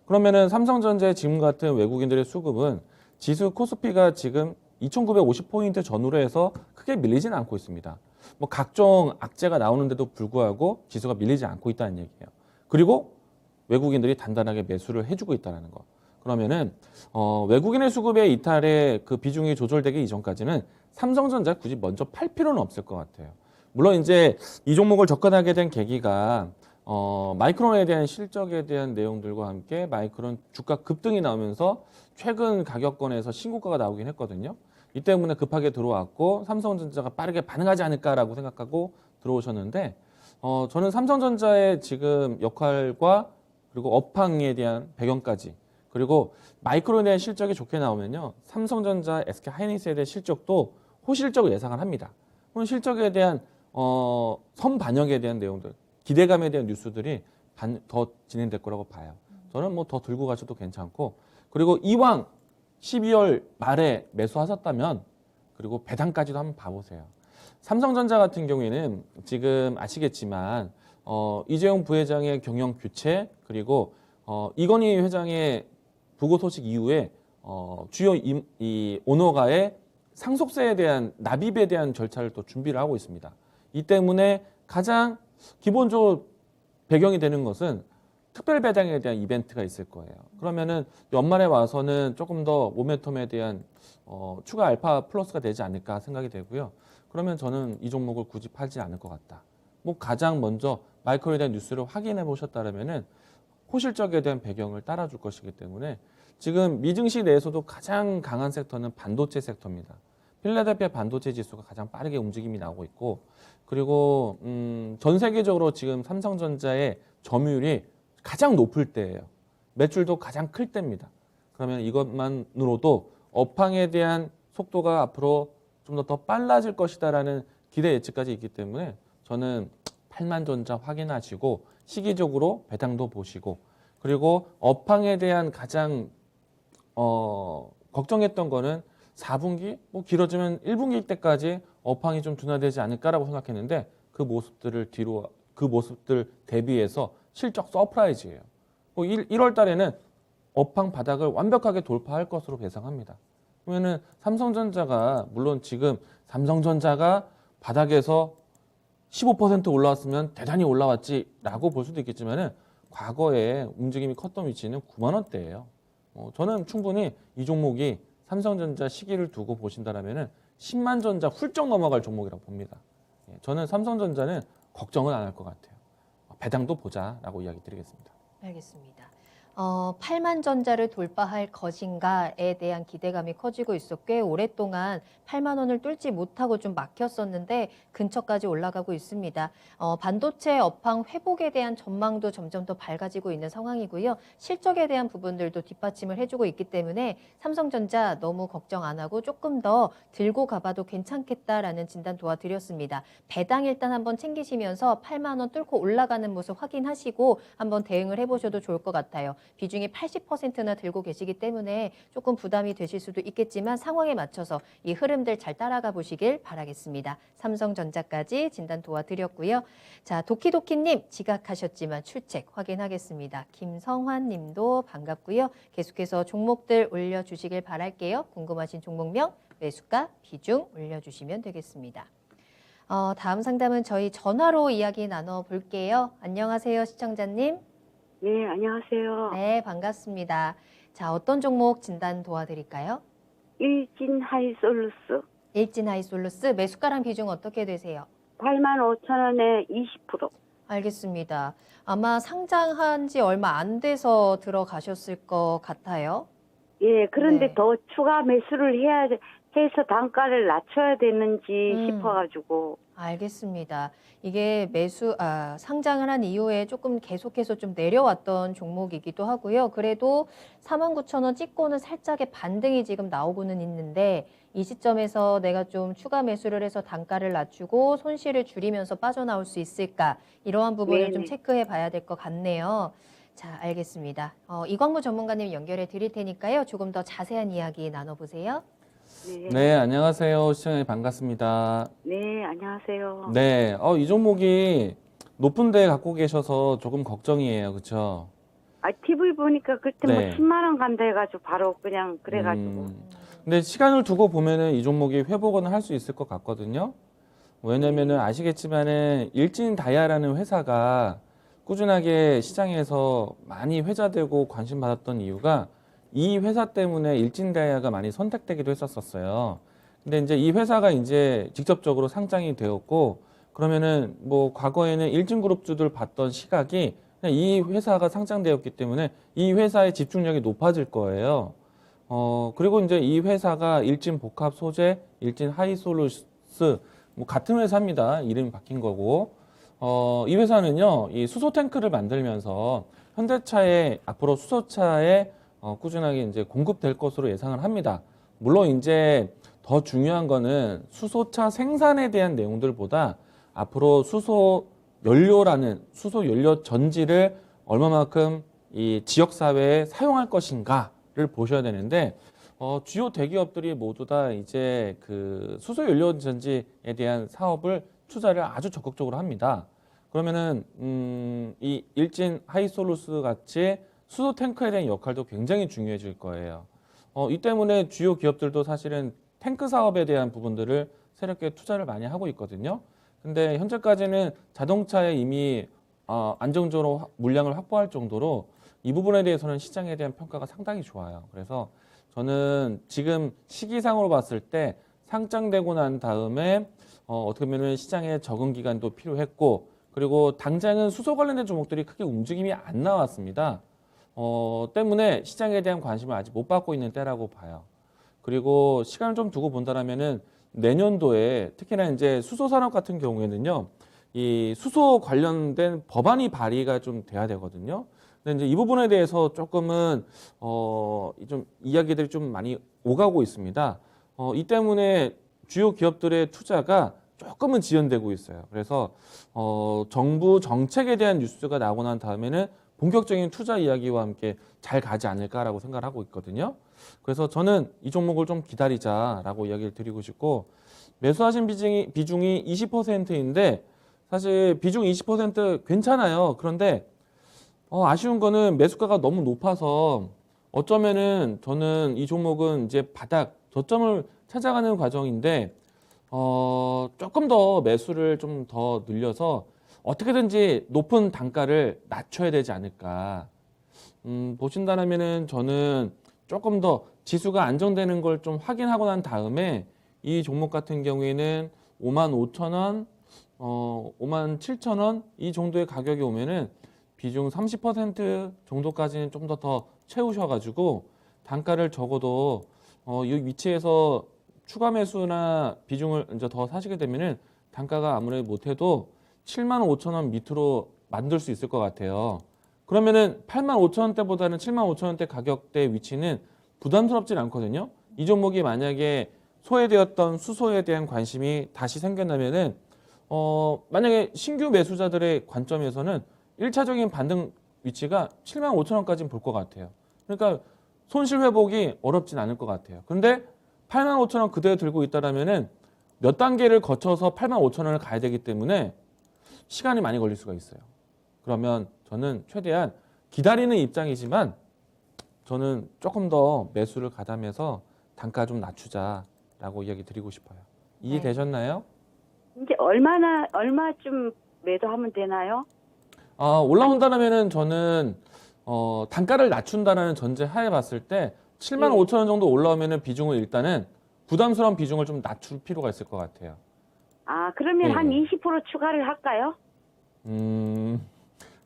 그러면은 삼성전자의 지금 같은 외국인들의 수급은 지수 코스피가 지금 2,950포인트 전후로 해서 크게 밀리지는 않고 있습니다. 각종 악재가 나오는데도 불구하고 지수가 밀리지 않고 있다는 얘기예요. 그리고 외국인들이 단단하게 매수를 해주고 있다는 거. 그러면은 외국인의 수급의 이탈에 그 비중이 조절되기 이전까지는 삼성전자 굳이 먼저 팔 필요는 없을 것 같아요. 물론 이제 이 종목을 접근하게 된 계기가 마이크론에 대한 실적에 대한 내용들과 함께 마이크론 주가 급등이 나오면서 최근 가격권에서 신고가가 나오긴 했거든요. 이 때문에 급하게 들어왔고 삼성전자가 빠르게 반응하지 않을까라고 생각하고 들어오셨는데 저는 삼성전자의 지금 역할과 그리고 업황에 대한 배경까지 그리고 마이크론에 대한 실적이 좋게 나오면요. 삼성전자, SK하이닉스에 대한 실적도 호실적을 예상을 합니다. 그럼 실적에 대한 선반영에 대한 내용들, 기대감에 대한 뉴스들이 더 진행될 거라고 봐요. 저는 더 들고 가셔도 괜찮고 그리고 이왕 12월 말에 매수하셨다면 그리고 배당까지도 한번 봐보세요. 삼성전자 같은 경우에는 지금 아시겠지만 이재용 부회장의 경영 교체 그리고 이건희 회장의 부고 소식 이후에 주요 이 오너가의 상속세에 대한 납입에 대한 절차를 또 준비를 하고 있습니다. 이 때문에 가장 기본적으로 배경이 되는 것은 특별 배당에 대한 이벤트가 있을 거예요. 그러면은 연말에 와서는 조금 더 모멘텀에 대한 추가 알파 플러스가 되지 않을까 생각이 되고요. 그러면 저는 이 종목을 굳이 팔지 않을 것 같다. 뭐 가장 먼저 마이크로에 대한 뉴스를 확인해 보셨다면은 호실적에 대한 배경을 따라줄 것이기 때문에 지금 미증시 내에서도 가장 강한 섹터는 반도체 섹터입니다. 필라델피아 반도체 지수가 가장 빠르게 움직임이 나오고 있고 그리고 전 세계적으로 지금 삼성전자의 점유율이 가장 높을 때예요. 매출도 가장 클 때입니다. 그러면 이것만으로도 업황에 대한 속도가 앞으로 좀 더 빨라질 것이다라는 기대 예측까지 있기 때문에 저는 8만 전자 확인하시고 시기적으로 배당도 보시고 그리고 업황에 대한 가장 걱정했던 거는 4분기 뭐 길어지면 1분기 때까지 업황이 좀 둔화되지 않을까라고 생각했는데 그 모습들 대비해서 실적 서프라이즈예요. 뭐 1월 달에는 업황 바닥을 완벽하게 돌파할 것으로 예상합니다. 그러면은 삼성전자가 물론 지금 삼성전자가 바닥에서 15% 올라왔으면 대단히 올라왔지라고 볼 수도 있겠지만은 과거에 움직임이 컸던 위치는 9만 원대예요. 저는 충분히 이 종목이 삼성전자 시기를 두고 보신다라면은 10만 전자 훌쩍 넘어갈 종목이라고 봅니다. 저는 삼성전자는 걱정은 안 할 것 같아요. 배당도 보자라고 이야기 드리겠습니다. 알겠습니다. 8만 전자를 돌파할 것인가에 대한 기대감이 커지고 있어 꽤 오랫동안 8만 원을 뚫지 못하고 좀 막혔었는데 근처까지 올라가고 있습니다. 반도체 업황 회복에 대한 전망도 점점 더 밝아지고 있는 상황이고요. 실적에 대한 부분들도 뒷받침을 해주고 있기 때문에 삼성전자 너무 걱정 안 하고 조금 더 들고 가봐도 괜찮겠다라는 진단 도와드렸습니다. 배당 일단 한번 챙기시면서 8만 원 뚫고 올라가는 모습 확인하시고 한번 대응을 해보셔도 좋을 것 같아요. 비중이 80%나 들고 계시기 때문에 조금 부담이 되실 수도 있겠지만 상황에 맞춰서 이 흐름들 잘 따라가 보시길 바라겠습니다. 삼성전자까지 진단 도와드렸고요. 자, 도키도키님 지각하셨지만 출첵 확인하겠습니다. 김성환 님도 반갑고요. 계속해서 종목들 올려주시길 바랄게요. 궁금하신 종목명, 매수가, 비중 올려주시면 되겠습니다. 다음 상담은 저희 전화로 이야기 나눠볼게요. 안녕하세요, 시청자님. 네, 안녕하세요. 네, 반갑습니다. 자, 어떤 종목 진단 도와드릴까요? 일진 하이솔루스 일진 하이솔루스 매수가랑 비중 어떻게 되세요? 85,000원에 20%. 알겠습니다. 아마 상장한 지 얼마 안 돼서 들어가셨을 것 같아요. 예, 그런데 네. 더 추가 매수를 해서 단가를 낮춰야 되는지 싶어가지고. 알겠습니다. 이게 상장을 한 이후에 조금 계속해서 좀 내려왔던 종목이기도 하고요. 그래도 49,000원 찍고는 살짝의 반등이 지금 나오고는 있는데 이 시점에서 내가 좀 추가 매수를 해서 단가를 낮추고 손실을 줄이면서 빠져나올 수 있을까? 이러한 부분을 네네. 좀 체크해 봐야 될 것 같네요. 자, 알겠습니다. 이광무 전문가님 연결해 드릴 테니까요. 조금 더 자세한 이야기 나눠보세요. 네, 네, 안녕하세요. 시청자님 반갑습니다. 네, 안녕하세요. 네, 이 종목이 높은 데 갖고 계셔서 조금 걱정이에요. 그렇죠? TV 보니까 그때 네. 뭐 10만 원 간다 해가지고 바로 그냥 그래가지고. 근데 시간을 두고 보면은 이 종목이 회복은 할 수 있을 것 같거든요. 왜냐면은 아시겠지만은 일진 다이아라는 회사가 꾸준하게 시장에서 많이 회자되고 관심 받았던 이유가 이 회사 때문에 일진 다이아가 많이 선택되기도 했었어요. 근데 이제 이 회사가 이제 직접적으로 상장이 되었고 그러면은 뭐 과거에는 일진그룹주들 봤던 시각이 그냥 이 회사가 상장되었기 때문에 이 회사의 집중력이 높아질 거예요. 그리고 이제 이 회사가 일진 복합 소재, 일진 하이솔루스 뭐 같은 회사입니다. 이름이 바뀐 거고. 이 회사는요, 이 수소 탱크를 만들면서 현대차에 앞으로 수소차에 꾸준하게 이제 공급될 것으로 예상을 합니다. 물론 이제 더 중요한 거는 수소차 생산에 대한 내용들보다 앞으로 수소 연료 전지를 얼마만큼 이 지역 사회에 사용할 것인가를 보셔야 되는데 주요 대기업들이 모두 다 이제 그 수소 연료 전지에 대한 사업을 투자를 아주 적극적으로 합니다. 그러면은 이 일진 하이솔루스 같이 수소 탱커에 대한 역할도 굉장히 중요해질 거예요. 이 때문에 주요 기업들도 사실은 탱크 사업에 대한 부분들을 새롭게 투자를 많이 하고 있거든요. 근데 현재까지는 자동차에 이미 안정적으로 물량을 확보할 정도로 이 부분에 대해서는 시장에 대한 평가가 상당히 좋아요. 그래서 저는 지금 시기상으로 봤을 때 상장되고 난 다음에 어떻게 보면 시장에 적응 기간도 필요했고, 그리고 당장은 수소 관련된 종목들이 크게 움직임이 안 나왔습니다. 때문에 시장에 대한 관심을 아직 못 받고 있는 때라고 봐요. 그리고 시간을 좀 두고 본다라면은 내년도에 특히나 이제 수소 산업 같은 경우에는요, 이 수소 관련된 법안이 발의가 좀 돼야 되거든요. 근데 이제 이 부분에 대해서 조금은 좀 이야기들이 좀 많이 오가고 있습니다. 이 때문에 주요 기업들의 투자가 조금은 지연되고 있어요. 그래서 정부 정책에 대한 뉴스가 나오고 난 다음에는 본격적인 투자 이야기와 함께 잘 가지 않을까라고 생각을 하고 있거든요. 그래서 저는 이 종목을 좀 기다리자라고 이야기를 드리고 싶고, 매수하신 비중이 20%인데 사실 비중 20% 괜찮아요. 그런데 아쉬운 거는 매수가가 너무 높아서 어쩌면은 저는 이 종목은 이제 바닥 저점을 찾아가는 과정인데 조금 더 매수를 좀 더 늘려서 어떻게든지 높은 단가를 낮춰야 되지 않을까. 보신다면은 저는 조금 더 지수가 안정되는 걸 좀 확인하고 난 다음에 이 종목 같은 경우에는 55,000원, 57,000원 이 정도의 가격이 오면은 비중 30% 정도까지는 좀 더 채우셔가지고 단가를 적어도 이 위치에서 추가 매수나 비중을 이제 더 사시게 되면은 단가가 아무리 못해도 75,000원 밑으로 만들 수 있을 것 같아요. 그러면은 85,000원대보다는 75,000원대 가격대 위치는 부담스럽진 않거든요. 이 종목이 만약에 소외되었던 수소에 대한 관심이 다시 생겨나면은 만약에 신규 매수자들의 관점에서는 1차적인 반등 위치가 75,000원까지는 볼 것 같아요. 그러니까 손실 회복이 어렵진 않을 것 같아요. 그런데 85,000원 그대로 들고 있다라면은 몇 단계를 거쳐서 85,000원을 가야 되기 때문에 시간이 많이 걸릴 수가 있어요. 그러면 저는 최대한 기다리는 입장이지만 저는 조금 더 매수를 가담해서 단가 좀 낮추자라고 이야기 드리고 싶어요. 이해되셨나요? 이제 얼마쯤 매도하면 되나요? 올라온다면은 저는 단가를 낮춘다는 전제 하에 봤을 때 75,000원 정도 올라오면은 비중을 일단은 부담스러운 비중을 좀 낮출 필요가 있을 것 같아요. 그러면 네. 한 20% 추가를 할까요?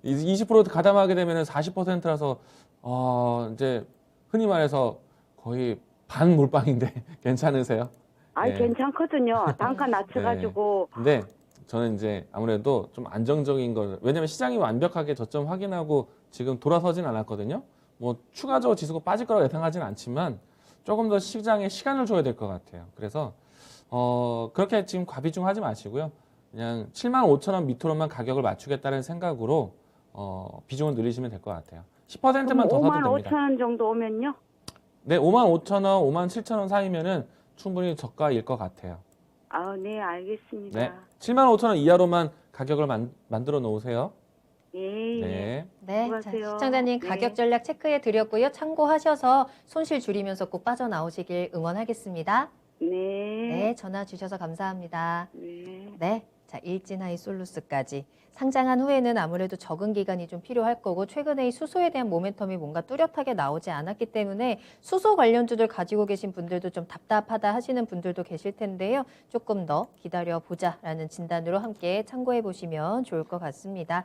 20% 가담하게 되면은 40%라서 이제 흔히 말해서 거의 반 몰빵인데 괜찮으세요? 네. 괜찮거든요. 단가 낮춰가지고. 근데 저는 이제 아무래도 좀 안정적인 걸, 왜냐면 시장이 완벽하게 저점 확인하고 지금 돌아서진 않았거든요. 뭐 추가적으로 지수가 빠질 거라고 예상하지는 않지만 조금 더 시장에 시간을 줘야 될 것 같아요. 그래서 그렇게 지금 과비중하지 마시고요. 그냥 75,000원 밑으로만 가격을 맞추겠다는 생각으로 비중을 늘리시면 될 것 같아요. 10%만 더 사도 됩니다. 55,000원 정도 오면요? 네, 55,000원, 57,000원 사이면은 충분히 저가일 것 같아요. 네, 알겠습니다. 네, 75,000원 이하로만 가격을 만들어 놓으세요. 예. 네. 네, 자, 수고하세요. 시청자님 네. 가격 전략 체크해 드렸고요. 참고하셔서 손실 줄이면서 꼭 빠져나오시길 응원하겠습니다. 네. 네, 전화 주셔서 감사합니다. 네. 네, 자, 일진하이솔루스까지 상장한 후에는 아무래도 적응 기간이 좀 필요할 거고, 최근에 이 수소에 대한 모멘텀이 뭔가 뚜렷하게 나오지 않았기 때문에 수소 관련주들 가지고 계신 분들도 좀 답답하다 하시는 분들도 계실 텐데요. 조금 더 기다려보자라는 진단으로 함께 참고해 보시면 좋을 것 같습니다.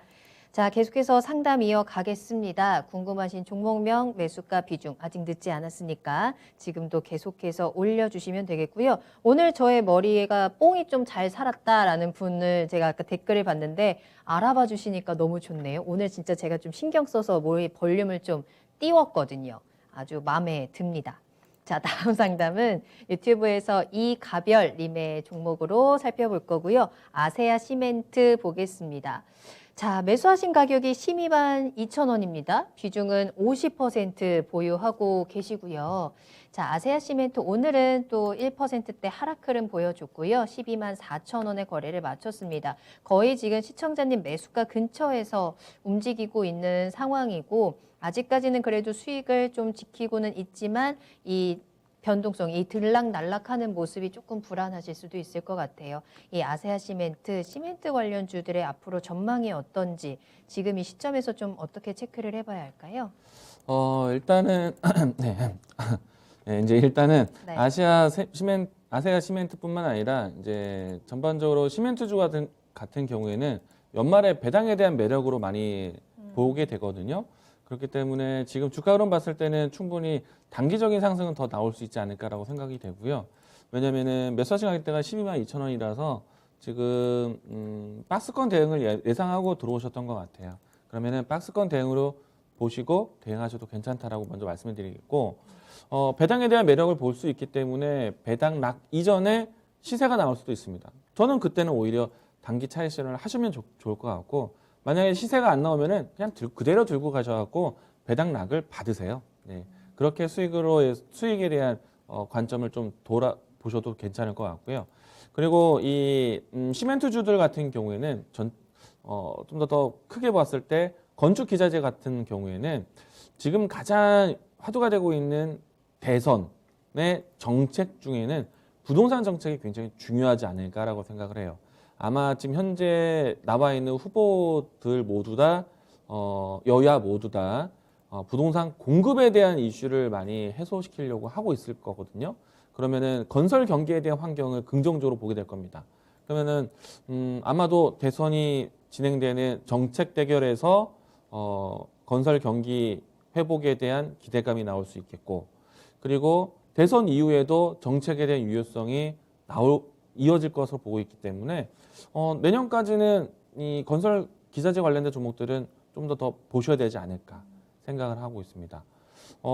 자, 계속해서 상담 이어가겠습니다. 궁금하신 종목명, 매수가 비중 아직 늦지 않았으니까 지금도 계속해서 올려주시면 되겠고요. 오늘 저의 머리가 뽕이 좀 잘 살았다라는 분을 제가 아까 댓글을 봤는데 알아봐 주시니까 너무 좋네요. 오늘 진짜 제가 좀 신경 써서 머리 볼륨을 좀 띄웠거든요. 아주 마음에 듭니다. 자, 다음 상담은 유튜브에서 이가별님의 종목으로 살펴볼 거고요. 아세아 시멘트 보겠습니다. 자, 매수하신 가격이 122,000원입니다. 비중은 50% 보유하고 계시고요. 자, 아세아 시멘트 오늘은 또 1%대 하락 흐름 보여줬고요. 12만 4천 원의 거래를 마쳤습니다. 거의 지금 시청자님 매수가 근처에서 움직이고 있는 상황이고 아직까지는 그래도 수익을 좀 지키고는 있지만 이 변동성, 이 들락날락하는 모습이 조금 불안하실 수도 있을 것 같아요. 이 아세아 시멘트, 시멘트 관련주들의 앞으로 전망이 어떤지 지금 이 시점에서 좀 어떻게 체크를 해봐야 할까요? 일단은 네. 네, 이제 일단은 네. 아세아 시멘트뿐만 아니라 이제 전반적으로 시멘트주 같은 경우에는 연말에 배당에 대한 매력으로 많이 보게 되거든요. 그렇기 때문에 지금 주가 흐름 봤을 때는 충분히 단기적인 상승은 더 나올 수 있지 않을까라고 생각이 되고요. 왜냐면은 매수하신 가격대가 12만 2천 원이라서 지금 박스권 대응을 예상하고 들어오셨던 것 같아요. 그러면은 박스권 대응으로 보시고 대응하셔도 괜찮다라고 먼저 말씀을 드리겠고, 배당에 대한 매력을 볼 수 있기 때문에 배당 락 이전에 시세가 나올 수도 있습니다. 저는 그때는 오히려 단기 차익 실현을 하시면 좋을 것 같고, 만약에 시세가 안 나오면은 그냥 그대로 들고 가셔갖고 배당 락을 받으세요. 네. 그렇게 수익에 대한 관점을 좀 돌아보셔도 괜찮을 것 같고요. 그리고 이 시멘트주들 같은 경우에는 좀 더 크게 봤을 때 건축 기자재 같은 경우에는 지금 가장 화두가 되고 있는 대선의 정책 중에는 부동산 정책이 굉장히 중요하지 않을까라고 생각을 해요. 아마 지금 현재 나와 있는 후보들 모두 다 여야 모두 다 부동산 공급에 대한 이슈를 많이 해소시키려고 하고 있을 거거든요. 그러면은 건설 경기에 대한 환경을 긍정적으로 보게 될 겁니다. 그러면은 아마도 대선이 진행되는 정책 대결에서 건설 경기 회복에 대한 기대감이 나올 수 있겠고, 그리고 대선 이후에도 정책에 대한 유효성이 이어질 것으로 보고 있기 때문에 내년까지는 이 건설 기자재 관련된 종목들은 좀 더 보셔야 되지 않을까 생각을 하고 있습니다.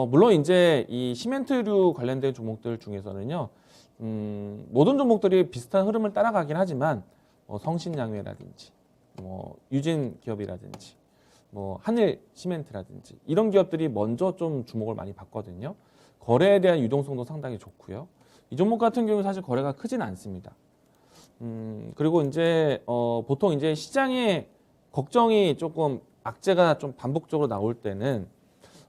물론 이제 이 시멘트류 관련된 종목들 중에서는요, 모든 종목들이 비슷한 흐름을 따라가긴 하지만 성신양회라든지 유진 기업이라든지 한일 시멘트라든지 이런 기업들이 먼저 좀 주목을 많이 받거든요. 거래에 대한 유동성도 상당히 좋고요. 이 종목 같은 경우는 사실 거래가 크진 않습니다. 그리고 이제 보통 이제 시장에 걱정이 조금 악재가 좀 반복적으로 나올 때는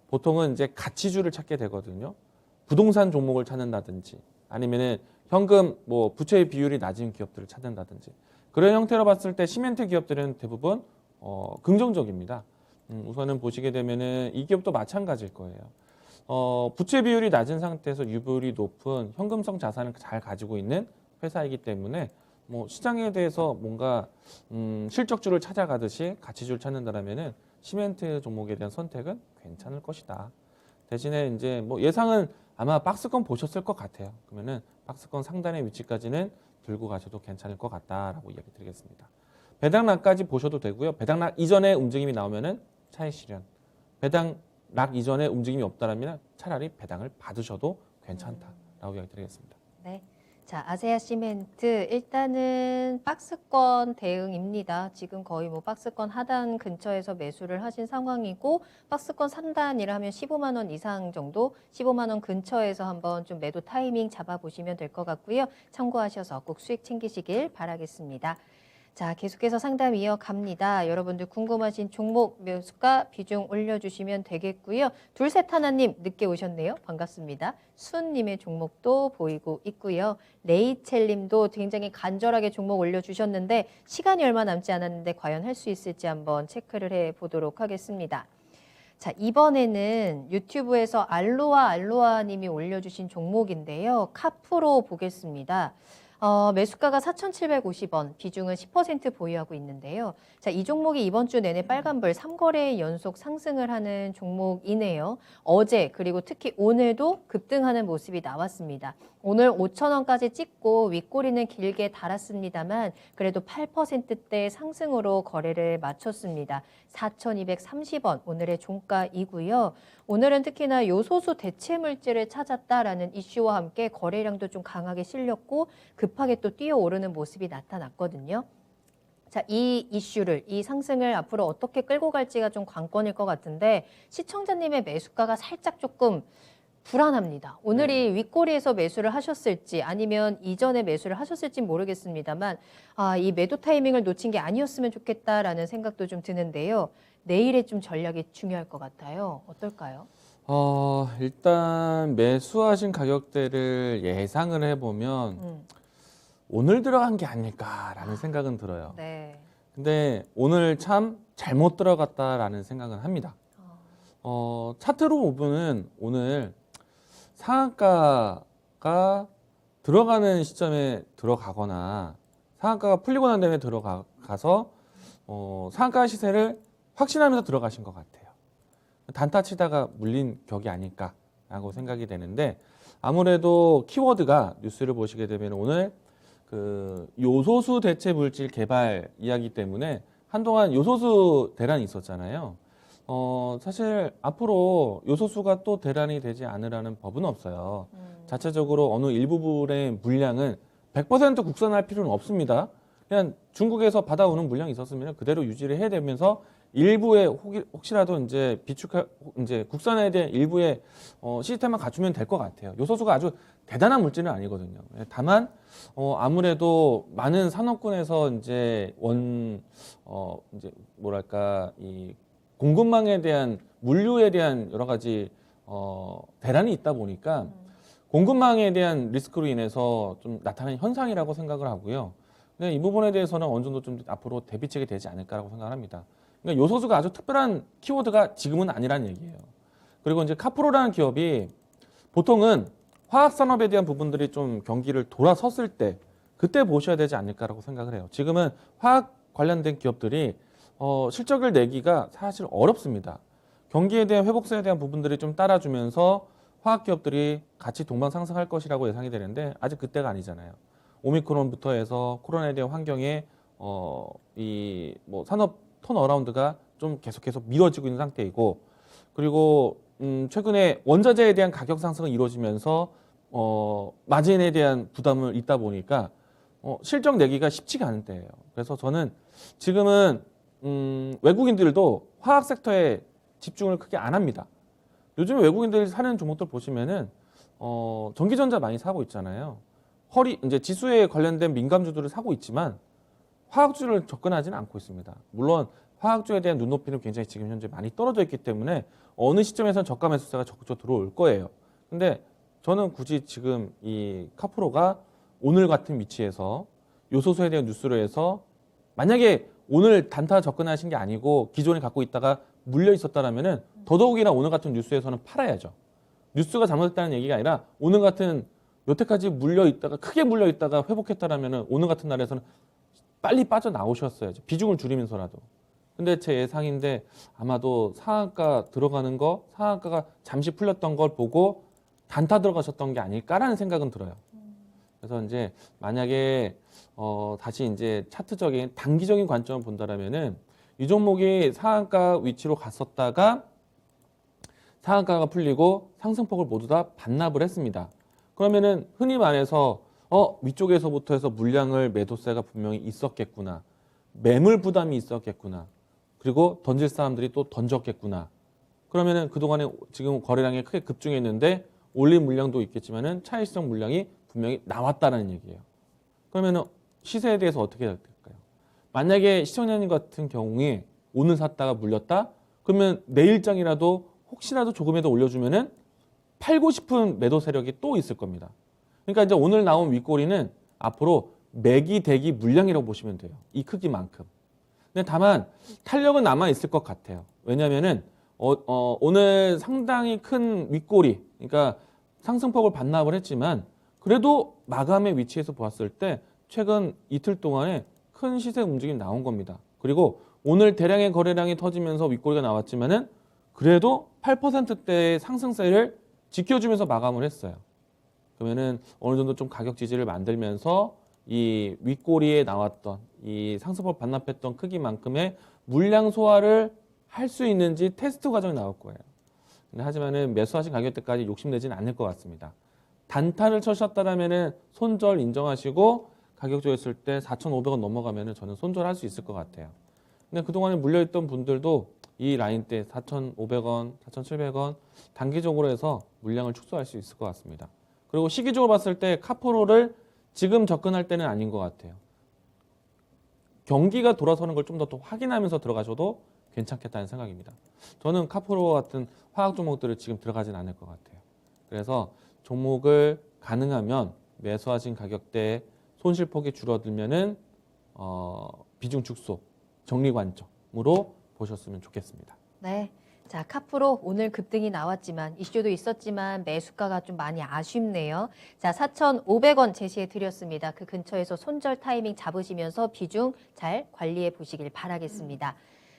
보통은 이제 가치주를 찾게 되거든요. 부동산 종목을 찾는다든지 아니면은 현금 부채의 비율이 낮은 기업들을 찾는다든지 그런 형태로 봤을 때 시멘트 기업들은 대부분 긍정적입니다. 우선은 보시게 되면은 이 기업도 마찬가지일 거예요. 부채 비율이 낮은 상태에서 유불이 높은 현금성 자산을 잘 가지고 있는 회사이기 때문에 시장에 대해서 뭔가 실적주를 찾아가듯이 가치주를 찾는다라면은 시멘트 종목에 대한 선택은 괜찮을 것이다. 대신에 이제 예상은 아마 박스권 보셨을 것 같아요. 그러면은 박스권 상단의 위치까지는 들고 가셔도 괜찮을 것 같다라고 이야기 드리겠습니다. 배당락까지 보셔도 되고요. 배당락 이전에 움직임이 나오면은 차익 실현. 배당락 이전에 움직임이 없다라면 차라리 배당을 받으셔도 괜찮다라고 이야기 드리겠습니다. 네. 자, 아세아 시멘트 일단은 박스권 대응입니다. 지금 거의 박스권 하단 근처에서 매수를 하신 상황이고 박스권 상단이라 하면 15만 원 이상 정도, 15만 원 근처에서 한번 좀 매도 타이밍 잡아보시면 될 것 같고요. 참고하셔서 꼭 수익 챙기시길 바라겠습니다. 자, 계속해서 상담 이어갑니다. 여러분들 궁금하신 종목 매수가 비중 올려주시면 되겠고요. 둘셋 하나님 늦게 오셨네요. 반갑습니다. 순님의 종목도 보이고 있고요. 레이첼님도 굉장히 간절하게 종목 올려주셨는데 시간이 얼마 남지 않았는데 과연 할 수 있을지 한번 체크를 해보도록 하겠습니다. 자, 이번에는 유튜브에서 알로아님이 올려주신 종목인데요. 카프로 보겠습니다. 매수가가 4,750원, 비중은 10% 보유하고 있는데요. 자, 이 종목이 이번 주 내내 빨간불 3거래 연속 상승을 하는 종목이네요. 어제 그리고 특히 오늘도 급등하는 모습이 나왔습니다. 오늘 5,000원까지 찍고 윗꼬리는 길게 달았습니다만 그래도 8%대 상승으로 거래를 마쳤습니다. 4,230원 오늘의 종가이고요. 오늘은 특히나 요소수 대체 물질을 찾았다라는 이슈와 함께 거래량도 좀 강하게 실렸고 급하게 또 뛰어오르는 모습이 나타났거든요. 자, 이 이슈를, 이 상승을 앞으로 어떻게 끌고 갈지가 좀 관건일 것 같은데 시청자님의 매수가가 살짝 조금 불안합니다. 오늘이 윗꼬리에서 매수를 하셨을지 아니면 이전에 매수를 하셨을지 모르겠습니다만 이 매도 타이밍을 놓친 게 아니었으면 좋겠다라는 생각도 좀 드는데요. 내일의 좀 전략이 중요할 것 같아요. 어떨까요? 일단 매수하신 가격대를 예상을 해보면 오늘 들어간 게 아닐까라는 생각은 들어요. 네. 근데 오늘 참 잘못 들어갔다라는 생각은 합니다. 차트로 보면은 오늘 상한가가 들어가는 시점에 들어가거나 상한가가 풀리고 난 다음에 들어가서 상한가 시세를 확신하면서 들어가신 것 같아요. 단타 치다가 물린 격이 아닐까라고 생각이 되는데 아무래도 키워드가 뉴스를 보시게 되면 오늘 그 요소수 대체 물질 개발 이야기 때문에 한동안 요소수 대란이 있었잖아요. 사실 앞으로 요소수가 또 대란이 되지 않으라는 법은 없어요. 자체적으로 어느 일부분의 물량은 100% 국산할 필요는 없습니다. 그냥 중국에서 받아오는 물량이 있었으면 그대로 유지를 해야 되면서 일부의 혹시라도 이제 이제 국산에 대한 일부의 시스템만 갖추면 될 것 같아요. 요소수가 아주 대단한 물질은 아니거든요. 다만 아무래도 많은 산업군에서 이제 이제 뭐랄까 이 공급망에 대한 물류에 대한 여러 가지 대란이 있다 보니까 공급망에 대한 리스크로 인해서 좀 나타나는 현상이라고 생각을 하고요. 근데 이 부분에 대해서는 어느 정도 좀 앞으로 대비책이 되지 않을까라고 생각합니다. 그러니까 요소수가 아주 특별한 키워드가 지금은 아니라는 얘기예요. 그리고 이제 카프로라는 기업이 보통은 화학 산업에 대한 부분들이 좀 경기를 돌아섰을 때 그때 보셔야 되지 않을까라고 생각을 해요. 지금은 화학 관련된 기업들이 실적을 내기가 사실 어렵습니다. 경기에 대한 회복세에 대한 부분들이 좀 따라주면서 화학 기업들이 같이 동반 상승할 것이라고 예상이 되는데 아직 그때가 아니잖아요. 오미크론부터 해서 코로나에 대한 환경에 이 뭐 산업 턴어라운드가 좀 계속 미뤄지고 있는 상태이고 그리고 최근에 원자재에 대한 가격 상승이 이루어지면서 마진에 대한 부담을 있다 보니까 실적 내기가 쉽지가 않은 때예요. 그래서 저는 지금은 외국인들도 화학 섹터에 집중을 크게 안 합니다. 요즘 외국인들이 사는 종목들 보시면은 전기전자 많이 사고 있잖아요. 이제 지수에 관련된 민감주들을 사고 있지만 화학주를 접근하지는 않고 있습니다. 물론 화학주에 대한 눈높이는 굉장히 지금 현재 많이 떨어져 있기 때문에 어느 시점에서는 저가 매수세가 적극적으로 들어올 거예요. 근데 저는 굳이 지금 이 카프로가 오늘 같은 위치에서 요소수에 대한 뉴스로 해서 만약에 오늘 단타 접근하신 게 아니고 기존에 갖고 있다가 물려 있었다라면은 더더욱이나 오늘 같은 뉴스에서는 팔아야죠. 뉴스가 잘못됐다는 얘기가 아니라 오늘 같은 여태까지 크게 물려 있다가 회복했다라면은 오늘 같은 날에서는 빨리 빠져나오셨어야죠. 비중을 줄이면서라도. 근데 제 예상인데 아마도 상한가 들어가는 상한가가 잠시 풀렸던 걸 보고 단타 들어가셨던 게 아닐까라는 생각은 들어요. 그래서 이제 만약에 다시 이제 차트적인 단기적인 관점을 본다라면은 이 종목이 상한가 위치로 갔었다가 상한가가 풀리고 상승폭을 모두 다 반납을 했습니다. 그러면은 흔히 말해서 위쪽에서부터 해서 물량을 매도세가 분명히 있었겠구나. 매물 부담이 있었겠구나. 그리고 던질 사람들이 또 던졌겠구나. 그러면은 그동안에 지금 거래량이 크게 급증했는데 올린 물량도 있겠지만은 차익성 물량이 분명히 나왔다는 얘기예요. 그러면은 시세에 대해서 어떻게 해야 될까요? 만약에 시청자님 같은 경우에 오늘 샀다가 물렸다? 그러면 내일장이라도 혹시라도 조금이라도 올려주면은 팔고 싶은 매도 세력이 또 있을 겁니다. 그러니까 이제 오늘 나온 윗꼬리는 앞으로 매기 대기 물량이라고 보시면 돼요. 이 크기만큼. 근데 다만 탄력은 남아 있을 것 같아요. 왜냐하면은 오늘 상당히 큰 윗꼬리, 그러니까 상승폭을 반납을 했지만 그래도 마감의 위치에서 보았을 때 최근 이틀 동안에 큰 시세 움직임이 나온 겁니다. 그리고 오늘 대량의 거래량이 터지면서 윗꼬리가 나왔지만은 그래도 8%대의 상승세를 지켜주면서 마감을 했어요. 그러면은 어느 정도 좀 가격 지지를 만들면서 이 윗꼬리에 나왔던 이 상승폭 반납했던 크기만큼의 물량 소화를 할 수 있는지 테스트 과정이 나올 거예요. 근데 하지만은 매수하신 가격대까지 욕심내지는 않을 것 같습니다. 단타를 쳐셨다라면은 손절 인정하시고 가격 조였을 때 4,500원 넘어가면은 저는 손절할 수 있을 것 같아요. 근데 그동안에 물려있던 분들도 이 라인대 4,500원, 4,700원 단기적으로 해서 물량을 축소할 수 있을 것 같습니다. 그리고 시기적으로 봤을 때 카프로를 지금 접근할 때는 아닌 것 같아요. 경기가 돌아서는 걸 좀 더 확인하면서 들어가셔도 괜찮겠다는 생각입니다. 저는 카프로 같은 화학 종목들을 지금 들어가진 않을 것 같아요. 그래서 종목을 가능하면 매수하신 가격대에 손실폭이 줄어들면은 비중 축소, 정리 관점으로 보셨으면 좋겠습니다. 네. 자, 카프로 오늘 급등이 나왔지만 이슈도 있었지만 매수가가 좀 많이 아쉽네요. 자, 4,500원 제시해 드렸습니다. 그 근처에서 손절 타이밍 잡으시면서 비중 잘 관리해 보시길 바라겠습니다.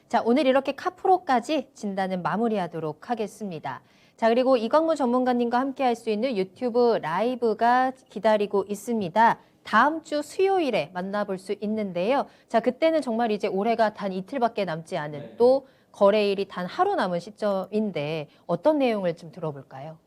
자, 오늘 이렇게 카프로까지 진단은 마무리하도록 하겠습니다. 자, 그리고 이광무 전문가님과 함께 할 수 있는 유튜브 라이브가 기다리고 있습니다. 다음 주 수요일에 만나볼 수 있는데요. 자, 그때는 정말 이제 올해가 단 이틀밖에 남지 않은 또 거래일이 단 하루 남은 시점인데 어떤 내용을 좀 들어볼까요?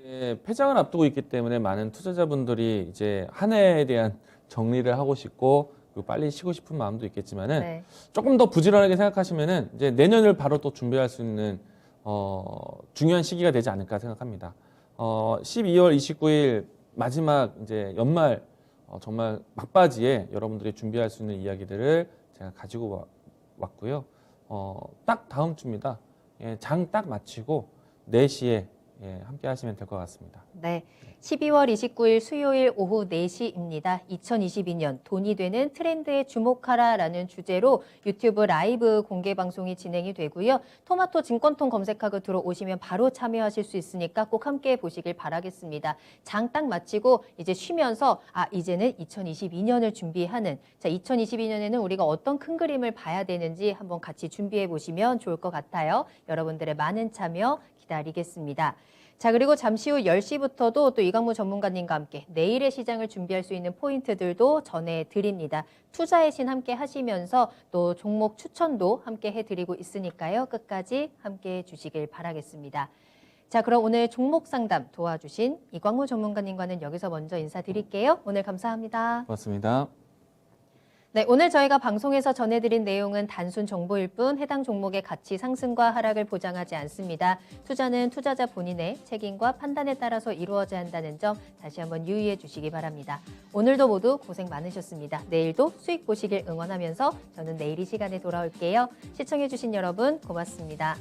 이제 폐장을 앞두고 있기 때문에 많은 투자자분들이 이제 한 해에 대한 정리를 하고 싶고 그리고 빨리 쉬고 싶은 마음도 있겠지만은 네. 조금 더 부지런하게 생각하시면은 이제 내년을 바로 또 준비할 수 있는 중요한 시기가 되지 않을까 생각합니다. 12월 29일 마지막 이제 연말 정말 막바지에 여러분들이 준비할 수 있는 이야기들을 제가 가지고 왔고요. 딱 다음 주입니다. 예, 장 딱 마치고 4시에 함께 하시면 될 것 같습니다. 네. 12월 29일 수요일 오후 4시입니다. 2022년 돈이 되는 트렌드에 주목하라라는 주제로 유튜브 라이브 공개 방송이 진행이 되고요. 토마토 증권통 검색하고 들어오시면 바로 참여하실 수 있으니까 꼭 함께 보시길 바라겠습니다. 장 딱 마치고 이제 쉬면서 이제는 2022년을 준비하는, 자, 2022년에는 우리가 어떤 큰 그림을 봐야 되는지 한번 같이 준비해 보시면 좋을 것 같아요. 여러분들의 많은 참여 기다리겠습니다. 자, 그리고 잠시 후 10시부터도 또 이광무 전문가님과 함께 내일의 시장을 준비할 수 있는 포인트들도 전해드립니다. 투자의 신 함께 하시면서 또 종목 추천도 함께 해드리고 있으니까요. 끝까지 함께 해주시길 바라겠습니다. 자, 그럼 오늘 종목 상담 도와주신 이광무 전문가님과는 여기서 먼저 인사드릴게요. 오늘 감사합니다. 고맙습니다. 네, 오늘 저희가 방송에서 전해드린 내용은 단순 정보일 뿐 해당 종목의 가치 상승과 하락을 보장하지 않습니다. 투자는 투자자 본인의 책임과 판단에 따라서 이루어져야 한다는 점 다시 한번 유의해 주시기 바랍니다. 오늘도 모두 고생 많으셨습니다. 내일도 수익 보시길 응원하면서 저는 내일 이 시간에 돌아올게요. 시청해 주신 여러분 고맙습니다.